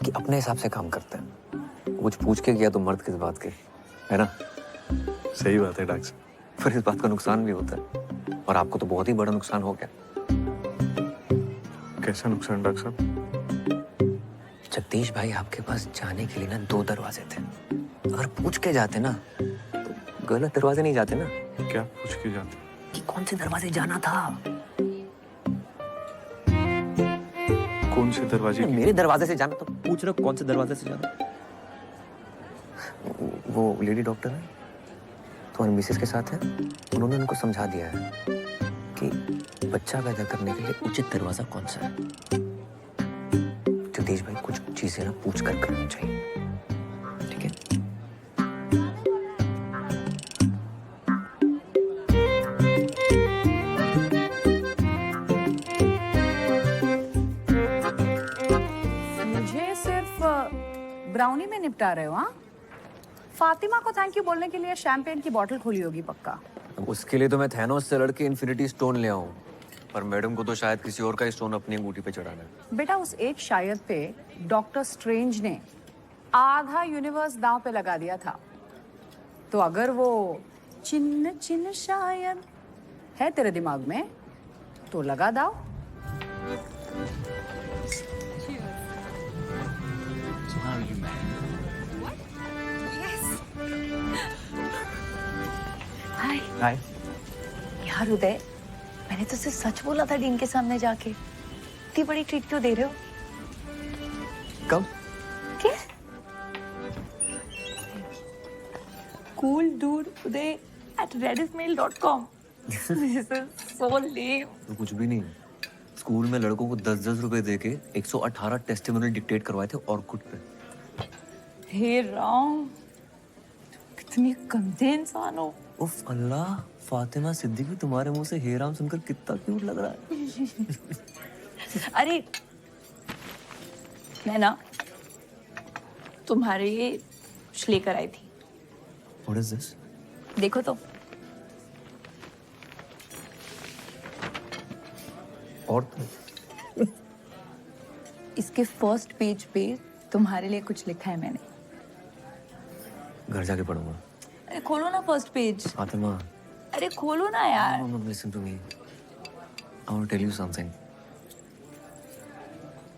कि अपने हिसाब से काम करते हैं। कुछ पूछ के किया तो मर्द किस बात के, है ना? सही बात है डॉक्टर साहब। फिर इस बात का नुकसान भी होता है, और आपको तो बहुत ही बड़ा नुकसान हो गया। कैसा नुकसान डॉक्टर साहब? जगदीश भाई आपके पास जाने के लिए ना 2 दरवाजे थे। अगर पूछ के जाते ना तो गलत दरवाजे नहीं जाते ना। क्या पूछ के जाते? कि कौन से दरवाजे जाना था। कौन से दरवाजे? मेरे दरवाजे से जाना, तो पूछ रहे हो कौन से दरवाजे से जाना। वो लेडी डॉक्टर है, तुम्हारी मिसेस के साथ है। उन्होंने उनको समझा दिया है कि बच्चा पैदा करने के लिए उचित दरवाजा कौन सा है। जगदीश भाई कुछ चीजें ना पूछ कर करनी चाहिए, ठीक है? मुझे सिर्फ ब्राउनी में निपटा रहे हो? हाँ, फातिमा को थैंक यू बोलने के लिए शैंपेन की बोतल खोली होगी पक्का। उसके लिए तो मैं थैनोस से लड़के इन्फिनिटी स्टोन ले आऊं, पर मैडम को तो शायद किसी और का स्टोन अपनी अंगूठी पे चढ़ाना है। बेटा उस एक शायद पे डॉक्टर स्ट्रेंज ने आधा यूनिवर्स दांव पे लगा दिया था, तो अगर वो चिन्ह चिन्ह शायद है तेरे दिमाग में तो लगा दाव। हाय हाय। यार उदय, मैंने तो सिर्फ सच बोला था डीन के सामने जाके। इतनी बड़ी ट्रीट क्यों दे रहे हो? कब? क्या? Cool dude Uday at rediffmail.com. This is so lame. तो कुछ भी नहीं। स्कूल में लड़कों को 10-10 रुपए देके 118 टेस्टिमोनियल डिक्टेट करवाए थे ऑर्कुट पे। हे राम, कितनी गंदे इंसान हो। उफ अल्लाह, फातिमा सिद्दीकी तुम्हारे मुंह से हे राम सुनकर कितना क्यूट लग रहा है। अरे मैं ना तुम्हारे लिए कुछ लेकर आई थी। What is this? देखो तो। और इसके फर्स्ट पेज पे तुम्हारे लिए कुछ लिखा है मैंने। घर जाके पढ़ूंगा। अरे खोलो ना फर्स्ट पेज। फातिमा, अरे खोलो ना यार। no, listen to me. I want to tell you something.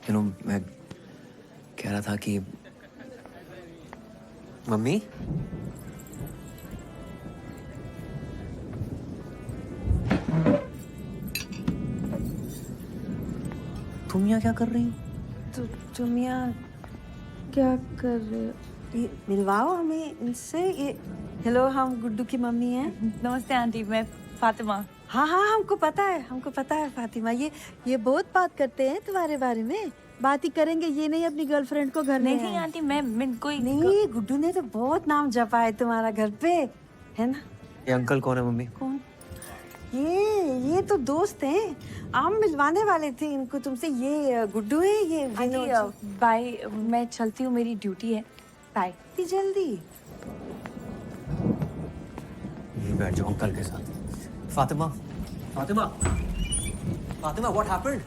You know, मैं कह रहा था कि मम्मी, तुम यहाँ क्या कर रही हो? तुम यहाँ क्या कर रहे हो? ये मिलवाओ हमें इनसे। ये हेलो, हम गुड्डू की मम्मी हैं। नमस्ते आंटी, मैं फातिमा। हाँ हाँ, हमको पता है फातिमा। ये बहुत बात करते हैं तुम्हारे बारे में। बात ही करेंगे, ये नहीं अपनी गर्लफ्रेंड को घर में नहीं आंटी, मैं कोई नहीं। गुड्डू ने तो बहुत नाम जपा है तुम्हारा घर पे, है ना? ये अंकल कौन है मम्मी? कौन? ये तो दोस्त हैं। हम मिलवाने वाले थे इनको तुमसे। ये गुड्डू है, ये आंटी बाय, मैं चलती हूँ, मेरी ड्यूटी है। बाय। इतनी जल्दी? ये बैठ जाओ अंकल के साथ। Fatima, Fatima, Fatima, what happened?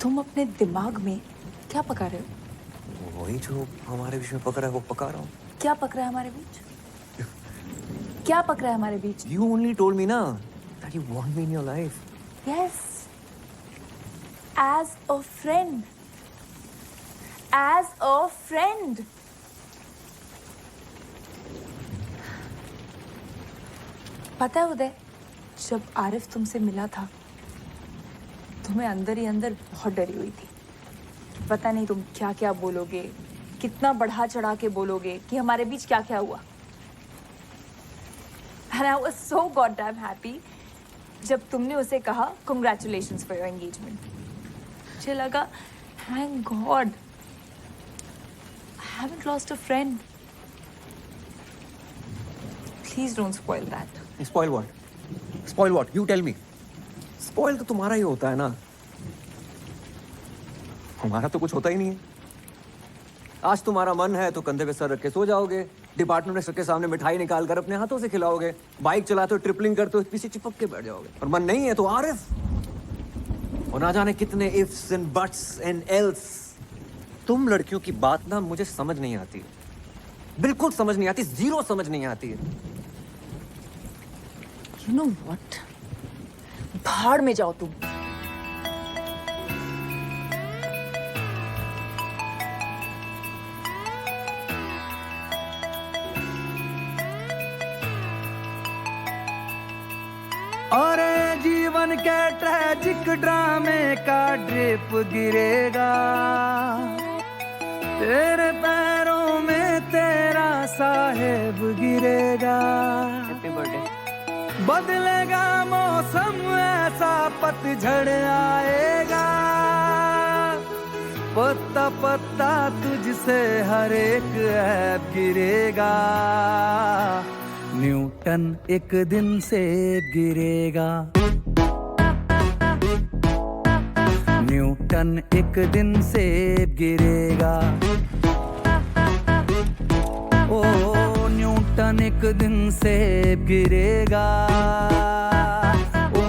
तुम अपने दिमाग में क्या पका रहे हो? वही जो हमारे बीच में पक रहा है वो पका रहा हूँ। क्या पक रहा है हमारे बीच? क्या पक रहा है हमारे बीच? You only told me ना that you want me in your life. Yes. As a friend. As a friend. पता है उदय, जब आरिफ तुमसे मिला था तो मैं अंदर ही अंदर बहुत डरी हुई थी। पता नहीं तुम क्या क्या बोलोगे, कितना बढ़ा चढ़ा के बोलोगे कि हमारे बीच क्या क्या हुआ। And I was so goddamn happy जब तुमने उसे कहा congratulations for your engagement. मुझे लगा thank God I haven't lost a friend. Please don't spoil that. Spoil what? Spoil what? You tell me. Spoil तो तुम्हारा ही होता है ना, हमारा तो कुछ होता ही नहीं है। आज तुम्हारा मन है तो कंधे पे सर रख के सो जाओगे, डिपार्टमेंट में सबके सामने मिठाई निकाल कर अपने हाथों से खिलाओगे, बाइक चलाते हो, ट्रिपलिंग करते हो, पीछे चिपक के बैठ जाओगे। और मन नहीं है तो आरिफ, और ना जाने कितने ifs and buts and else. तुम लड़कियों की बात ना मुझे समझ नहीं आती, बिल्कुल समझ नहीं आती, जीरो समझ नहीं आती है। You know what? भाड़ में जाओ तुम। और जीवन के ट्रैजिक ड्रामे का ड्रिप गिरेगा, तेरे पैरों में तेरा साहेब गिरेगा। Happy birthday. बदलेगा मौसम, ऐसा पतझड़ आएगा, पत्ता पत्ता तुझसे हर एक ऐब गिरेगा। न्यूटन एक दिन से गिरेगा, न्यूटन एक दिन से गिरेगा। ओ न्यूटन एक दिन से गिरेगा। ओ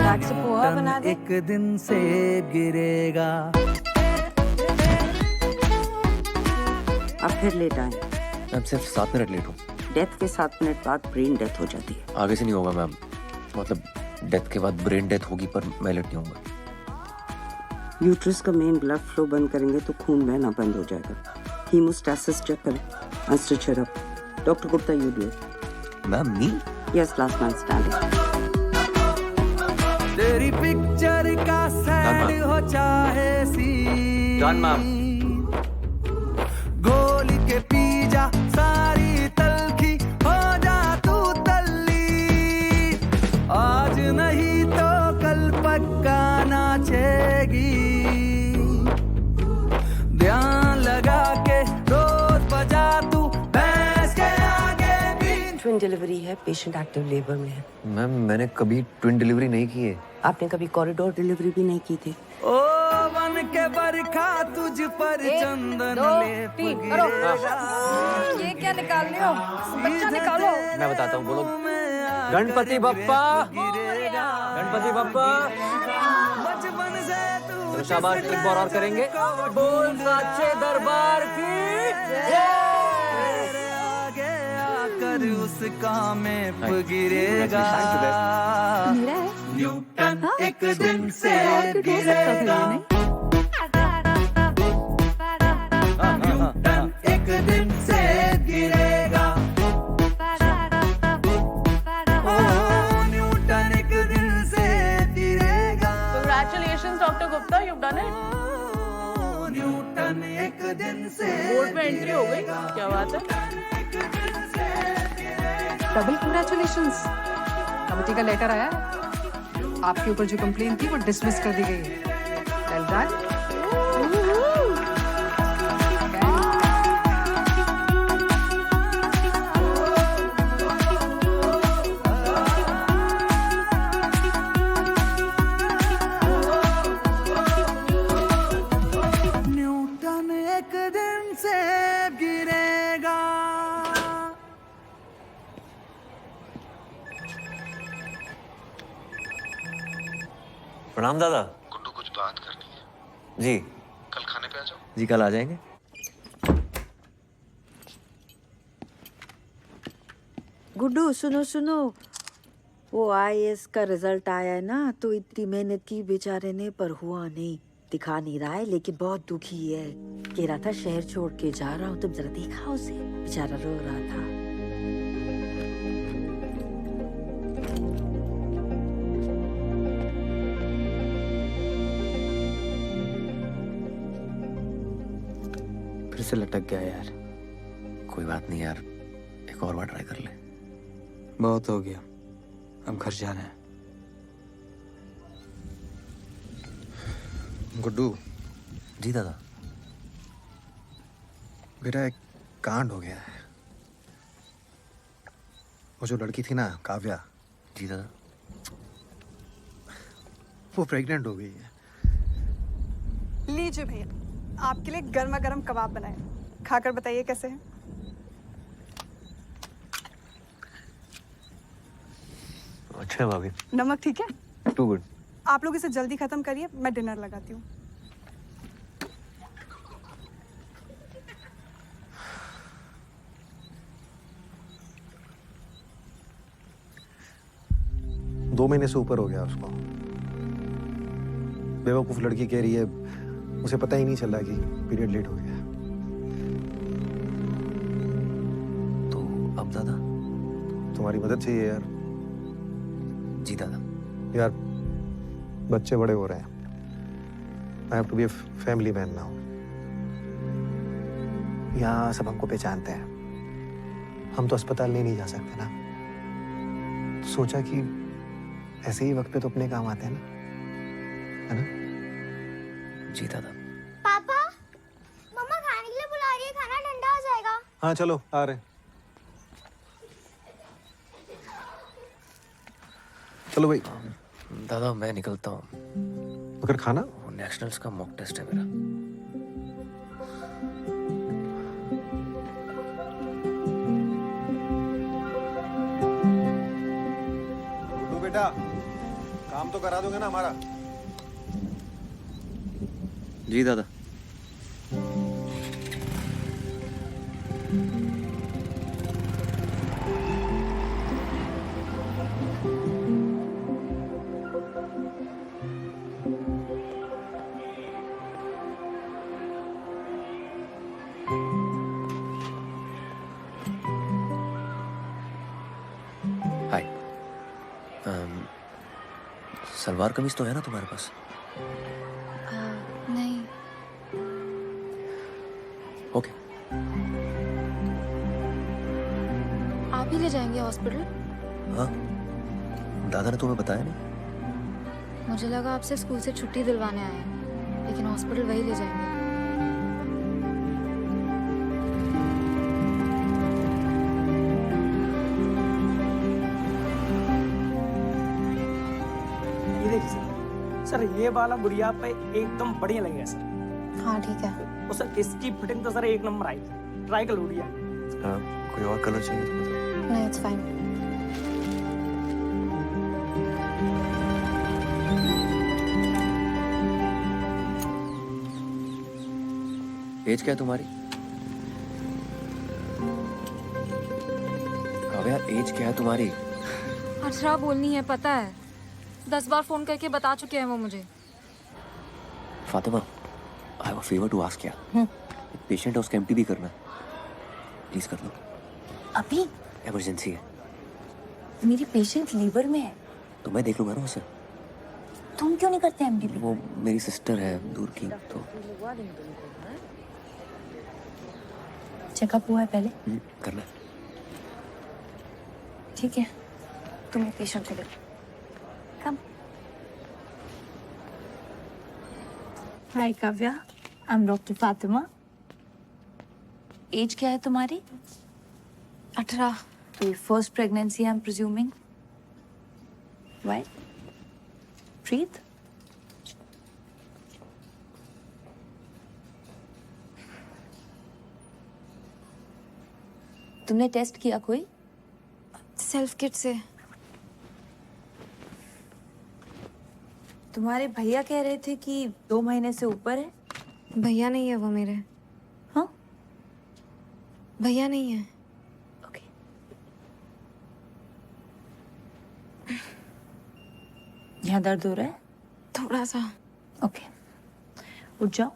न्यूटन एक दिन से गिरेगा। अब फिर लेट आए। मैम सिर्फ 7 मिनट लेट हूँ। डेथ के 7 मिनट बाद ब्रेन डेथ हो जाती है। आगे से नहीं होगा मैम, मतलब डेथ के बाद ब्रेन डेथ होगी पर मैं लेट नहीं होऊंगा। यूट्रस का मेन ब्लड फ्लो बंद करेंगे तो खून बहना बंद हो जाएगा। हीमोस्टैसिस चेक करें। and stitch her up. Dr. Gupta, you do it. Ma'am, me? Yes, last man standing. तेरी पिक्चर का सैड हो चाहे सी। Done, ma'am. गोली के पी जा सारी तलखी हो जा तू तल्ली। आज नहीं तो कल पक्का नाचेगी। डिलीवरी है, पेशेंट एक्टिव लेबर में है। मैम मैंने कभी ट्विन डिलीवरी नहीं की है। आपने कभी कॉरिडोर डिलीवरी भी नहीं की थी? ओ बन के बरखा तुझ पर चंदन लेप गिरेगा। ये क्या निकाल रहे हो? बच्चा निकालो। मैं बताता हूँ, बोलो गणपति बप्पा, गणपति बप्पा। बचपन से तू तो शाबाश, एक बार और करेंगे। बोल साचे दरबार की कर उसका में गिरेगा। न्यूटन एक दिन से गिरेगा। न्यूटन एक दिन से गिरेगा। ओ न्यूटन एक दिन से गिरेगा। Congratulations, Dr. Gupta, you've done it. Newton एक दिन से बोर्ड में एंट्री हो गई, क्या बात है? Double congratulations. कमिटी का लेटर आया है। आपके ऊपर जो कंप्लेन थी वो डिसमिस कर दी गई है। Well done. न्यूटन एक दिन से गिरेगा। प्रणाम दादा। गुड्डू कुछ बात करनी है। जी कल खाने पे आ जाओ। जी कल आ जाएंगे। गुड्डू सुनो सुनो, वो आईएएस का रिजल्ट आया है ना, तो इतनी मेहनत की बेचारे ने पर हुआ नहीं। दिखा नहीं रहा है लेकिन बहुत दुखी है। कह रहा था शहर छोड़ के जा रहा हूँ, तुम जरा देखा उसे, बेचारा रो रहा था। फिर से लटक गया यार। कोई बात नहीं यार, एक और बार ट्राई कर ले। बहुत हो गया, अब घर जाना है। गुड्डू। जी दादा। बेटा एक कांड हो गया है। वो जो लड़की थी ना काव्या। जी दादा। वो प्रेग्नेंट हो गई है। लीजिए भैया, आपके लिए गर्मा गर्म कबाब बनाए, खाकर बताइए कैसे हैं। अच्छा भाभी। नमक ठीक है? Too good. आप लोग इसे जल्दी खत्म करिए, मैं डिनर लगाती हूँ। दो महीने से ऊपर हो गया उसको। बेवकूफ लड़की कह रही है उसे पता ही नहीं चला कि पीरियड लेट हो गया। तो अब दादा तुम्हारी मदद चाहिए यार। जी दादा। यार बच्चे बड़े हो रहे हैं। I have to be a family man now. यहाँ सब हमको पहचानते हैं। हम तो अस्पताल नहीं जा सकते ना। तो सोचा कि ऐसे ही वक्त पे तो अपने काम आते हैं ना, है ना? जी दादा। पापा, मम्मा खाने के लिए बुला रही है, खाना ठंडा हो जाएगा। हाँ चलो आ रहे। चलो भाई। दादा मैं निकलता हूँ। मगर खाना? नेशनल्स का मॉक टेस्ट है मेरा। तो बेटा काम तो करा दोगे ना हमारा? जी दादा। हाय। सलवार कमीज तो है ना तुम्हारे पास? नहीं। ओके। आप ही ले जाएंगे हॉस्पिटल? हाँ, दादा ने तुम्हें बताया नहीं? मुझे लगा आपसे स्कूल से छुट्टी दिलवाने आए हैं, लेकिन हॉस्पिटल वही ले जाएंगे। ये वाला गुड़िया पे एकदम बढ़िया लगेगा सर। हाँ ठीक है। और सर इसकी फिटिंग तो सर एक नंबर आई, ट्राई कर लो गुड़िया। कोई और कलर चाहिए तो बताओ। नहीं इट्स फाइन। एज क्या है तुम्हारी? काव्या एज क्या है तुम्हारी? 18 बोलनी है पता है, 10 बार फोन करके बता चुके हैं वो मुझे। Fatima, I have a favour to ask ya. Patient है उसका एमटी भी करना, प्लीज कर लो। अभी इमरजेंसी है। मेरी पेशेंट लीवर में है। तो मैं देख लूंगा ना उसे। तुम क्यों नहीं करते एमडीपी? वो मेरी सिस्टर है दूर की, तो चेकअप हुआ है पहले? करना। ठीक है, तुम्हें पेशेंट ले लो। Come. Hi Kavya, I am doctor Fatima. Age क्या है तुम्हारी? 18। तो first pregnancy I am presuming. Why? Breathe. तुमने टेस्ट किया कोई? सेल्फ किट से। तुम्हारे भैया कह रहे थे कि 2 महीने से ऊपर है। भैया नहीं है वो मेरे। हाँ? भैया नहीं है। ओके। यहाँ दर्द हो रहा है? थोड़ा सा। ओके, उठ जाओ,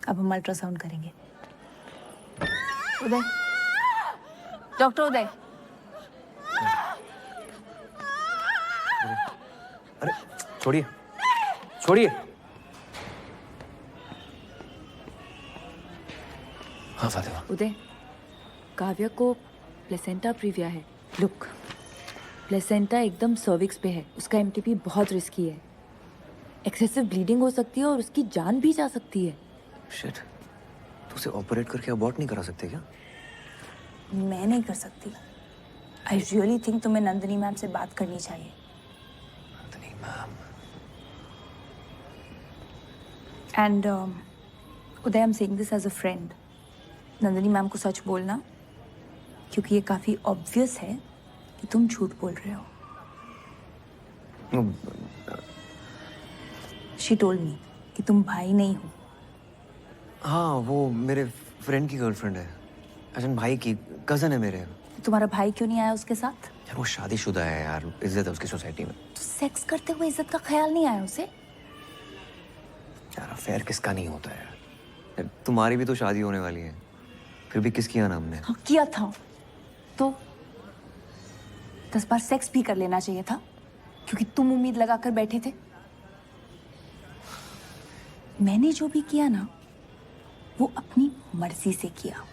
अब हम अल्ट्रासाउंड करेंगे। उदय, डॉक्टर उदय। अरे छोड़िए छोड़िए। हाँ फातिमा। उदय, काव्या को प्लेसेंटा प्रीविया है। लुक, प्लेसेंटा एकदम सर्विक्स पे है, उसका एमटीपी बहुत रिस्की है। एक्सेसिव ब्लीडिंग हो सकती है और उसकी जान भी जा सकती है। शिट, तो उसे ऑपरेट करके अबॉर्ट नहीं करा सकते क्या? मैं नहीं कर सकती। आई रियली थिंक तुम्हें नंदिनी मैम से बात करनी चाहिए। Nandini ma'am. And Uday, I am saying this as a friend. Nandini ma'am को सच बोलना, क्योंकि ये काफी ऑब्वियस है कि तुम झूठ बोल रहे हो। शी टोल्ड मी कि तुम भाई नहीं हो। हाँ, वो मेरे फ्रेंड की गर्लफ्रेंड है। अजन भाई की कजन है मेरे। तुम्हारा भाई क्यों नहीं आया उसके साथ? यार वो शादीशुदा है यार, इज्जत है उसकी सोसाइटी में। तो सेक्स करते हुए इज्जत का ख्याल नहीं आया उसे? यार अफेयर किसका नहीं होता है यार, तुम्हारी भी तो शादी होने वाली है, फिर भी किस किया ना हमने? हाँ, किया था तो 10 बार सेक्स भी कर लेना चाहिए था, क्योंकि तुम उम्मीद लगाकर बैठे थे। मैंने जो भी किया ना, वो अपनी मर्जी से किया,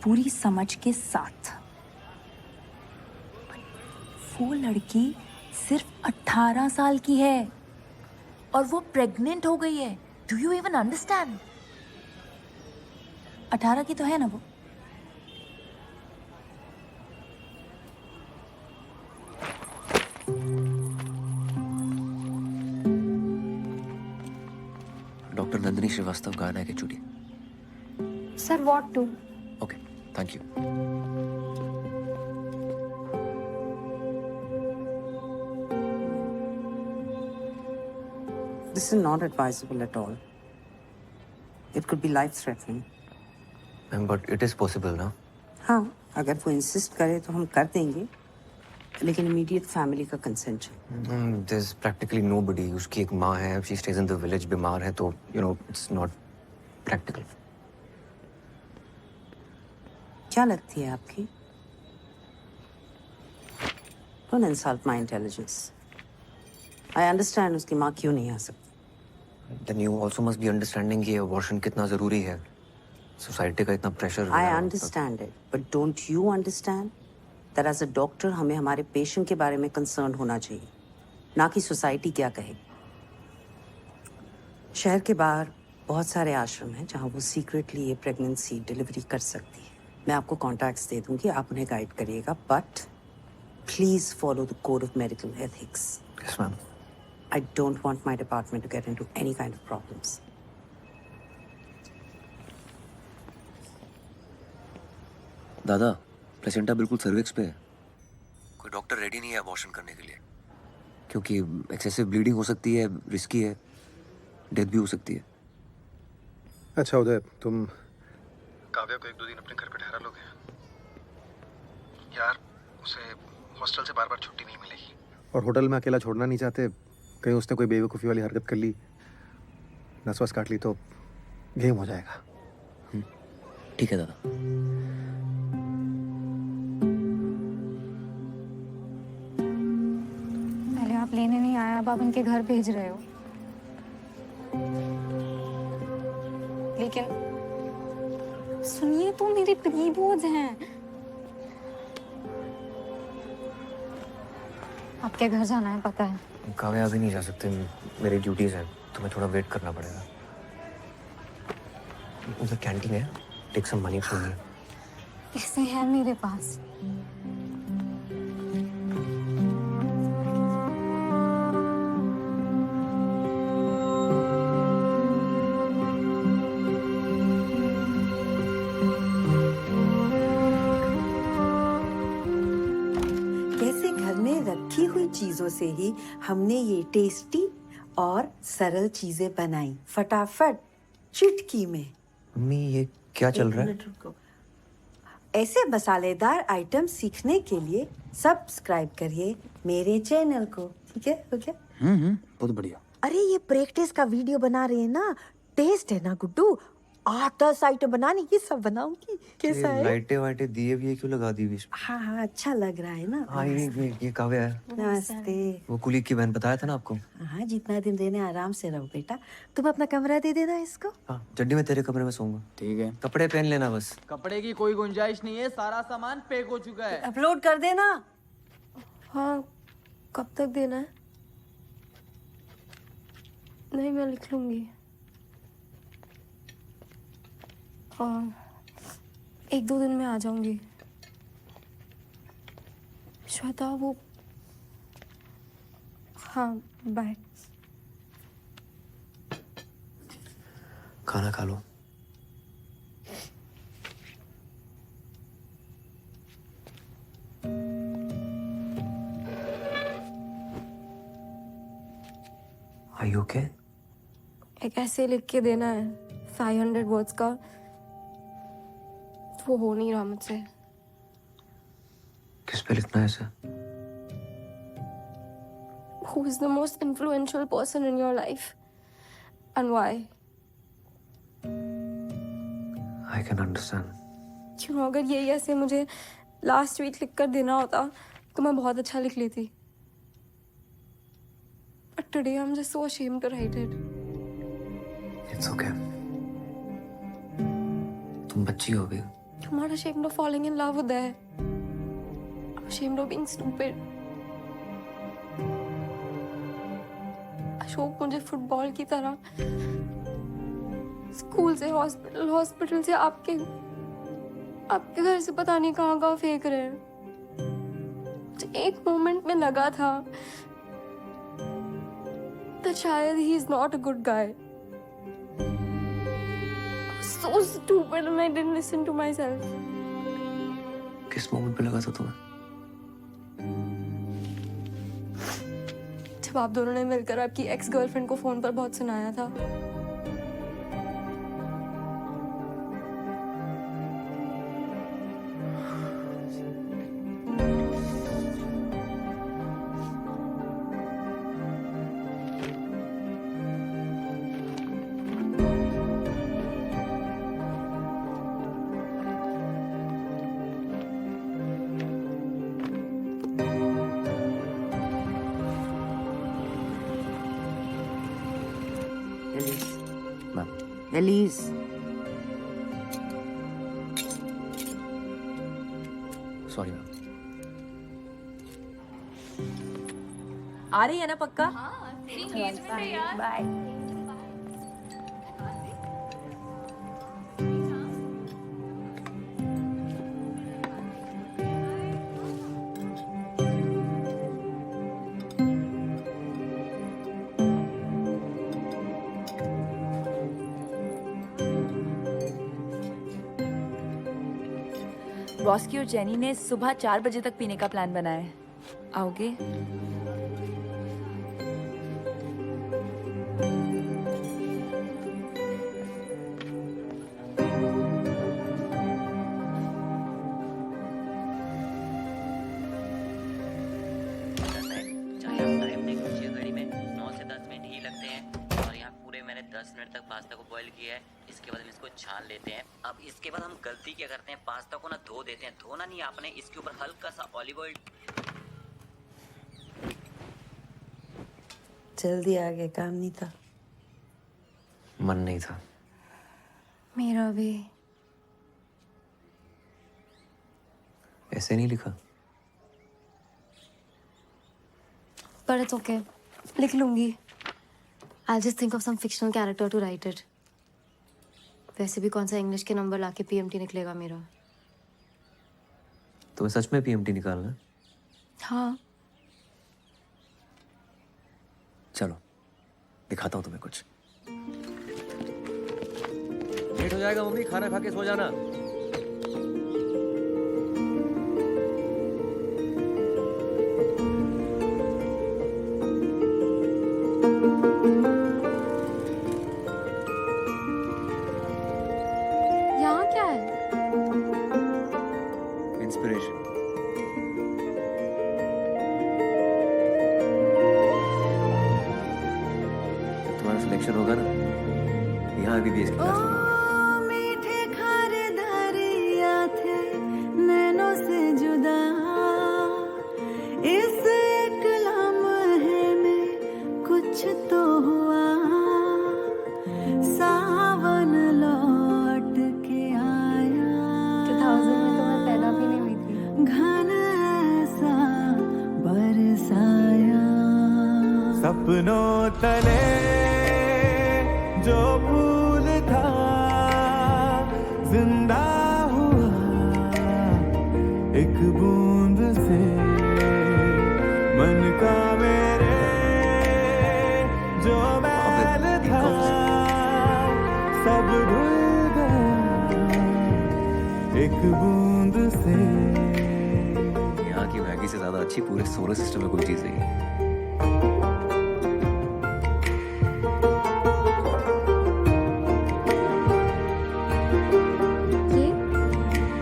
पूरी समझ के साथ। वो लड़की सिर्फ 18 साल की है और वो प्रेग्नेंट हो गई है। Do you even understand? 18 की तो है ना वो? डॉक्टर नंदिनी श्रीवास्तव गाना है कि चुड़ी? Sir what to? Okay, thank you. This is not advisable at all. It could be life-threatening. But it is possible ना? हाँ, अगर वो इंसिस्ट करे तो हम कर देंगे, लेकिन इमीडिएट फैमिली का कंसेंट चाहिए। There's practically nobody. उसकी एक माँ है, she stays in the village, बीमार है, तो it's not practical. क्या लगती है आपकी? Don't insult my intelligence. I understand उसकी माँ क्यों नहीं आ सकती। Then you also must be understanding कि abortion कितना जरूरी है। सोसाइटी का इतना pressure. I understand it, but don't you understand that as a doctor हमें हमारे पेशेंट के बारे में कंसर्न होना चाहिए, ना कि सोसाइटी क्या कहे। शहर के बाहर बहुत सारे आश्रम हैं जहाँ वो सीक्रेटली ये प्रेगनेंसी डिलीवरी कर सकती है। मैं आपको कॉन्टैक्ट्स दे दूंगी, आप उन्हें गाइड करिएगा, but please follow the code of medical ethics. Yes, ma'am. I don't want my department to get into any kind of problems. दादा प्लेसेंटा बिल्कुल सर्विक्स पे है। कोई डॉक्टर रेडी नहीं है अबॉर्शन करने के लिए, क्योंकि एक्सेसिव ब्लीडिंग हो सकती है, रिस्की है, डेथ भी हो सकती है। अच्छा उदय, तुम काव्या को 1-2 दिन अपने घर पे ठहरा लोगे? यार उसे हॉस्टल से बार-बार छुट्टी नहीं मिलेगी, और होटल में अकेला छोड़ना नहीं चाहते। कहीं उसने कोई बेवकूफ़ी वाली हरकत कर ली, नस वस काट ली तो गेम हो जाएगा। ठीक है दादा। पहले आप लेने नहीं आए, अब आप उनके घर भेज रहे हो। लेकिन सुनिए तो, मेरे प्री-बोर्ड्स हैं। आपके घर जाना है पता है। काव्या अभी नहीं जा सकते, मेरी ड्यूटीज हैं, तुम्हें थोड़ा वेट करना पड़ेगा। उधर कैंटीन है, take some money from me. पैसे हैं मेरे पास। कैसे घर में रखी हुई चीजों से ही हमने ये टेस्टी और सरल चीजें बनाई, फटाफट चुटकी में। मम्मी ये क्या चल रहा है? एक मिनट रुको। ऐसे मसालेदार आइटम सीखने के लिए सब्सक्राइब करिए मेरे चैनल को, ठीक है? हो गया? बहुत बढ़िया। अरे ये प्रैक्टिस का वीडियो बना रहे हैं ना, टेस्ट है ना गुड्डू, 8-10 आइटम बनाने, ये सब बनाऊंगी। कैसा है? लाइटें वाइटें दिए भी है, क्यों लगा दी बीच में? हाँ हाँ, अच्छा लग रहा है ना। हाँ ये काव्या है। नमस्ते। वो कुलीग की बहन, बताया था ना आपको। हाँ, जितना दिन रहने आराम से रहो बेटा। तुम अपना कमरा दे देना इसको। हाँ, चड्डी में तेरे कमरे में सोऊंगा। ठीक है। कपड़े पहन लेना बस। कपड़े की कोई गुंजाइश नहीं है, सारा सामान पैक हो चुका है। अपलोड कर देना। हाँ, कब तक देना है? नहीं, मैं लिख लूंगी। और 1-2 दिन में आ जाऊंगी। श्वेता वो, हाँ बाय। खाना खा लो। Are you okay? एक ऐसे लिख के देना है 500 वर्ड्स का, वो हो नहीं रहा मुझसे। किस पे लिखना है इसे? Who is the most influential person in your life and why? I can understand. क्यों, अगर यही ऐसे मुझे लास्ट वीक लिख कर देना होता तो मैं बहुत अच्छा लिख लेती। But today I'm just so ashamed to write it. It's okay. तुम बच्ची हो अभी। I'm not ashamed of falling in love with her. I'm ashamed of being stupid. Ashok मुझे फुटबॉल की तरह स्कूल से हॉस्पिटल, हॉस्पिटल से आपके घर से पता नहीं कहाँ फेंक रहे हैं। मुझे एक मोमेंट में लगा था that शायद he is not a good guy. I was so stupid and I didn't listen to myself. किस मोमेंट पे लगा था तुम्हें? जब आप दोनों ने मिलकर आपकी एक्स गर्लफ्रेंड को फोन पर बहुत सुनाया था। Alice, sorry ma'am. आ रही है ना पक्का? बाय। रॉस्की और जेनी ने सुबह 4 बजे तक पीने का प्लान बनाया है। आओगे? चाहे आप टाइम देख लीजिए घड़ी में 9 से 10 मिनट ही लगते हैं और यहाँ पूरे मैंने 10 मिनट तक पास्ता को बॉईल किया है। इसके बाद हम इसको छान लेते हैं। अब इसके बाद हम गलती क्या करते हैं, पास्ता को ना धो देते हैं। धोना नहीं आपने, इसके ऊपर हल्का सा ऑलिव ऑयल। जल्दी आ गए, काम नहीं था। मन नहीं था। मेरा भी। ऐसे नहीं लिखा। But it's okay. लिख लूंगी. I'll just think of some fictional character to write it. वैसे भी कौन सा इंग्लिश के नंबर लाके PMT निकलेगा मेरा। तुम्हें सच में PMT निकालना है? हाँ। चलो दिखाता हूँ तुम्हें कुछ। लेट हो जाएगा मम्मी, खाना खा के सो जाना। यहाँ क्या है? इंस्पिरेशन। जब तुम्हारा सिलेक्शन होगा ना, यहाँ MBBS की क्लास होगी। मीठे खारे दरिया थे नैनों से जुदा, इस एक लम्हे में कुछ तो हुआ। सावन लौट के आया, 2000 में तो मैं पैदा भी नहीं हुई थी। घन ऐसा बरसाया। सपनों तले जो फूल था जिंदा हुआ एक बूंद से, मन का मेरे जो मैल था सब धुल गया एक बूंद से। यहाँ की मैगी से ज्यादा अच्छी पूरे सोलर सिस्टम में कोई चीज नहीं है।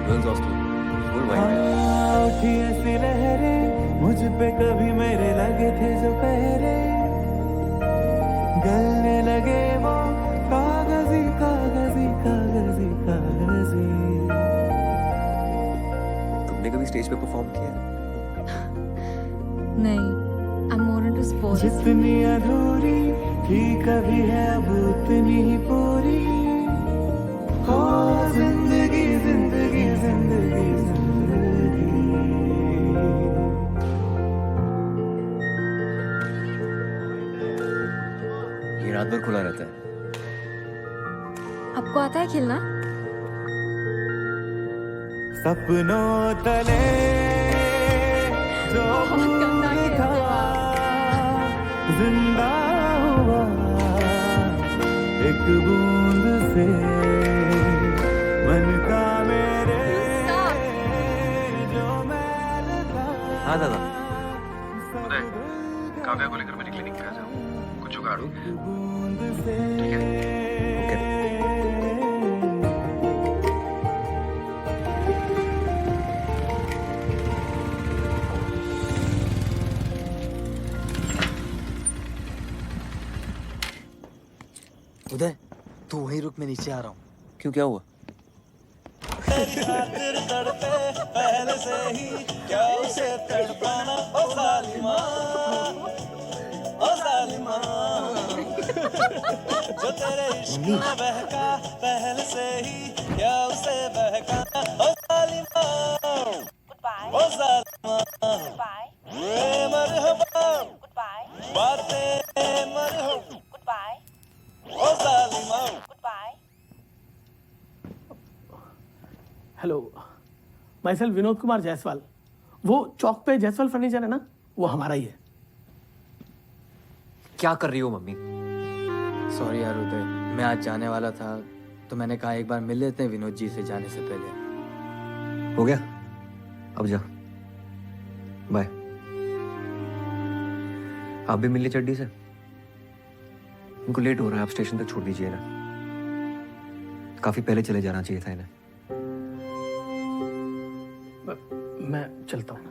गर्ल्स हॉस्टल फुल वाइब है। उठी ऐसी लहरें मुझ पे कभी मेरे लगे थे जो पहरे, गलने लगे वो कागजी कागजी कागजी कागजी। तुमने कभी स्टेज पे परफॉर्म किया है? नहीं। I'm more into sports. जितनी अधूरी थी कभी है अब उतनी ही पूरी। हो जिंदगी जिंदगी जिंदगी जिंदगी। ये रात भर खुला रहता है। आपको आता है खेलना? सपनों तले जो फूल था जिंदा हुआ एक बूंद से, मन का मेरे जो मैल था। हाँ दादा। उदय, काव्या को लेकर मेरी क्लिनिक पे आ जाओ, कुछ जुगाड़ हो। ठीक है? उदय तू वहीं रुक, मैं नीचे आ रहा हूँ। क्यों, क्या हुआ? खातिर तड़पे पहले से ही क्या उसे तड़पाना ओ जालिमा, ओ जालिमा। जो तेरे इश्क में बहका पहले से ही क्या उसे बहकाना ओ जालिमा, ओ जालिमा। मरहबा बातें मरहबा ओ जालिमा। Hello, my self Vinod Kumar Jaiswal. वो चौक पे जायसवाल फर्नीचर है ना, वो हमारा ही है। क्या कर रही हो मम्मी? सॉरी यार उदय, मैं आज जाने वाला था तो मैंने कहा एक बार मिल लेते हैं विनोद जी से जाने से पहले। हो गया, अब जा, बाय। आप भी मिल ली चड्डी से? उनको लेट हो रहा है, आप स्टेशन तक छोड़ दीजिए ना, काफी पहले चले जाना चाहिए था इन्हें। मैं चलता हूँ।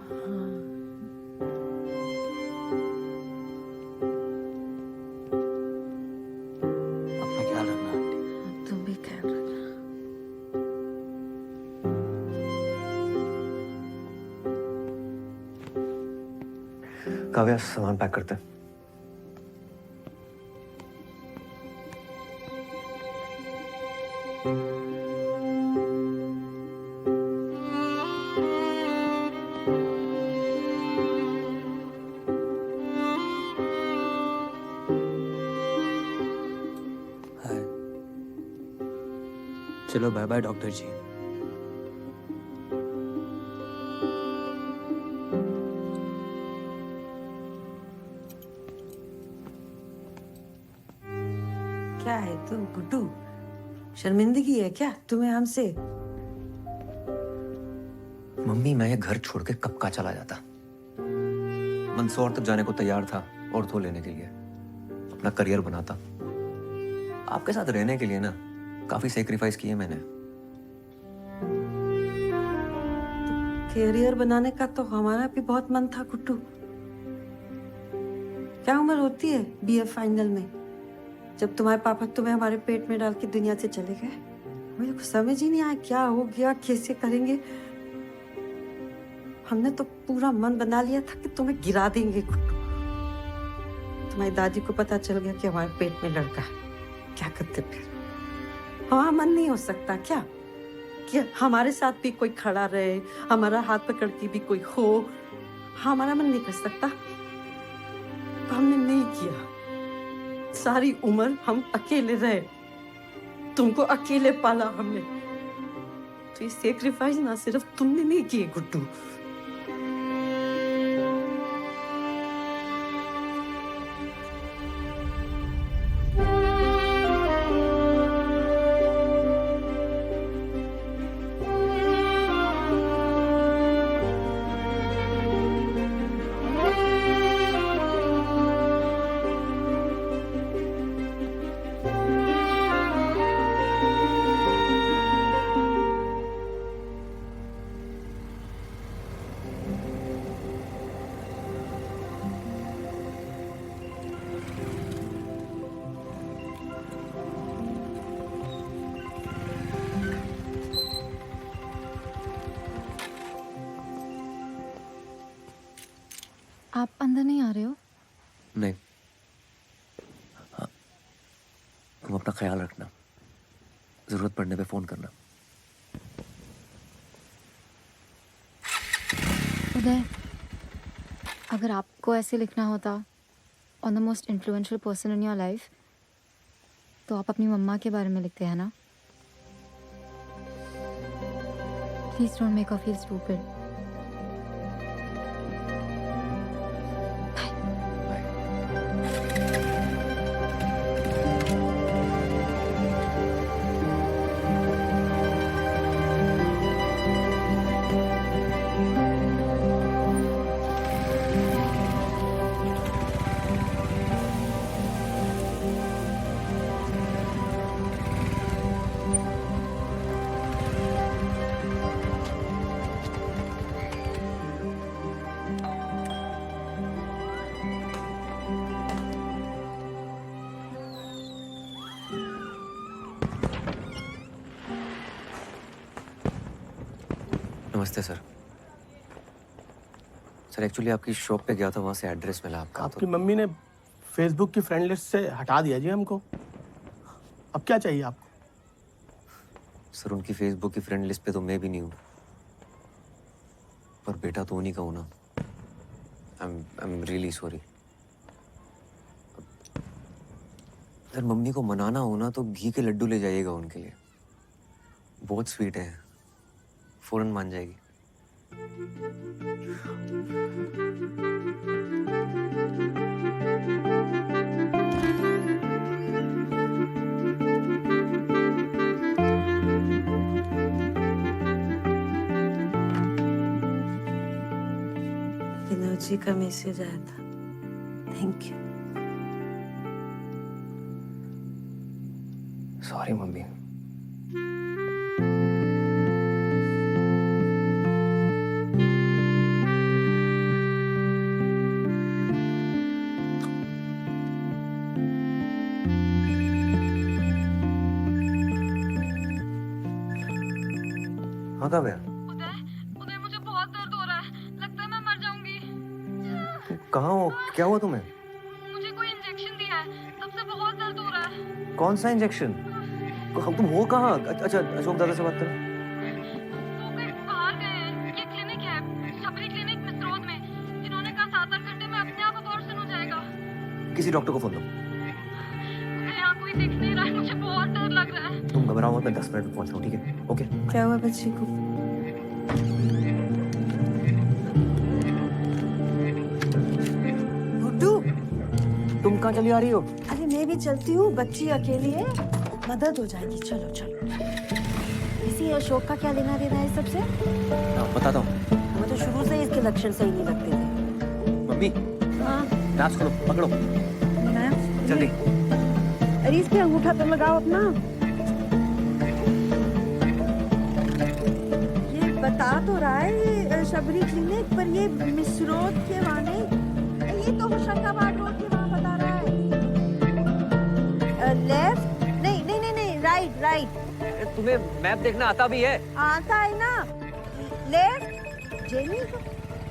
अपना ख्याल रखना आंटी। तुम भी ख्याल रखना। काव्या, सामान पैक करते हैं। चलो बाय बाय डॉक्टर जी। क्या है तू गुड्डू, शर्मिंदगी है क्या तुम्हें हमसे? मम्मी, मैं ये घर छोड़ के कब का चला जाता। मंदसौर तक जाने को तैयार था ऑर्थो लेने के लिए, अपना करियर बनाता। आपके साथ रहने के लिए ना काफी सेक्रीफाइस किए मैंने। करियर बनाने का तो हमारा भी बहुत मन था गुड्डू। क्या उम्र होती है बीए फाइनल में, जब तुम्हारे पापा तुम्हें हमारे पेट में डाल के दुनिया से चले गए? मुझे कुछ समझ ही नहीं आया क्या हो गया, कैसे करेंगे। हमने तो पूरा मन बना लिया था कि तुम्हें गिरा देंगे गुड्डू। तुम्हारी दादी को पता चल गया कि हमारे पेट में लड़का है, क्या करते फिर? हमारा मन नहीं हो सकता क्या कि हमारे साथ भी कोई खड़ा रहे, हमारा हाथ पकड़ के भी कोई हो? हमारा मन नहीं कर सकता? तो हमने नहीं किया। सारी उम्र हम अकेले रहे, तुमको अकेले पाला हमने। तो ये सेक्रीफाइस ना सिर्फ तुमने नहीं किए गुड्डू, आप अंदर नहीं आ रहे हो? नहीं, हाँ, तुम अपना ख्याल रखना, जरूरत पड़ने पे फोन करना। उदय, अगर आपको ऐसे लिखना होता on the most influential person in your life, तो आप अपनी मम्मा के बारे में लिखते हैं ना? Please don't make her feel stupid. नमस्ते सर। सर एक्चुअली आपकी शॉप पे गया था, वहाँ से एड्रेस मिला आपका। आपकी मम्मी ने फेसबुक की फ्रेंड लिस्ट से हटा दिया जी हमको। अब क्या चाहिए आपको? सर उनकी फेसबुक की फ्रेंड लिस्ट पे तो मैं भी नहीं हूँ, पर बेटा तो उन्हीं का हूँ ना। I am really sorry. अगर मम्मी को मनाना हो ना तो घी के लड्डू ले जाइएगा उनके लिए, बहुत स्वीट है, फौरन मान जाएगी। जी का मैसेज आया था। Thank you. Sorry mummy. हाँ कब है? उदय मुझे बहुत दर्द हो रहा है, लगता है मैं मर जाऊंगी। कहाँ हो? क्या हुआ तुम्हें? मुझे कोई इंजेक्शन दिया है, तब से बहुत दर्द हो रहा है। कौन सा इंजेक्शन? तुम हो कहाँ? अच्छा अशोक दादा से बात करो। वो कहीं बाहर गए हैं। ये क्लिनिक है, सबरी क्लिनिक मिसरोद में। इन्होंने कहा 7-8 घंटे में अपने आप अबॉर्शन हो जाएगा। किसी डॉक्टर को फोन दो। उदय यहाँ कोई दिख नहीं रहा है, मुझे बहुत डर लग रहा है। तुम घबराओ मत, मैं 10 मिनट में पहुंच रहा हूँ, ठीक है? ओके। क्या हुआ बच्ची को? गुड्डू, तुम कहाँ चली आ रही हो? अरे मैं भी चलती हूँ, बच्ची अकेली है, मदद हो जाएगी। चलो चलो। इसी अशोक का क्या लेना देना है सबसे? बताता हूँ। मुझे शुरू से इसके लक्षण सही नहीं लगते थे। मम्मी, हाँ नाच करो, पकड़ो जल्दी। अरे इस पे अंगूठा तो लगाओ अपना। ये बता तो रहा है ये शबरी क्लिनिक, पर ये मिसरोद के वहाँ नहीं, ये तो होशंगाबाद रोड के वहाँ बता रहा है। लेफ्ट? नहीं नहीं नहीं नहीं, राइट राइट। तुम्हें मैप देखना आता भी है? आता है ना। लेफ्ट? जेनी?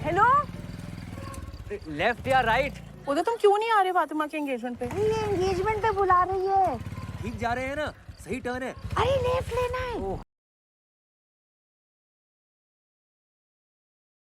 हेलो? लेफ्ट या राइट? उधर तुम क्यों नहीं आ रहे फातिमा के एंगेजमेंट पे? ये एंगेजमेंट पे बुला रही है। ठीक जा रहे हैं ना? सही टर्न है। अरे लेफ्ट लेना है।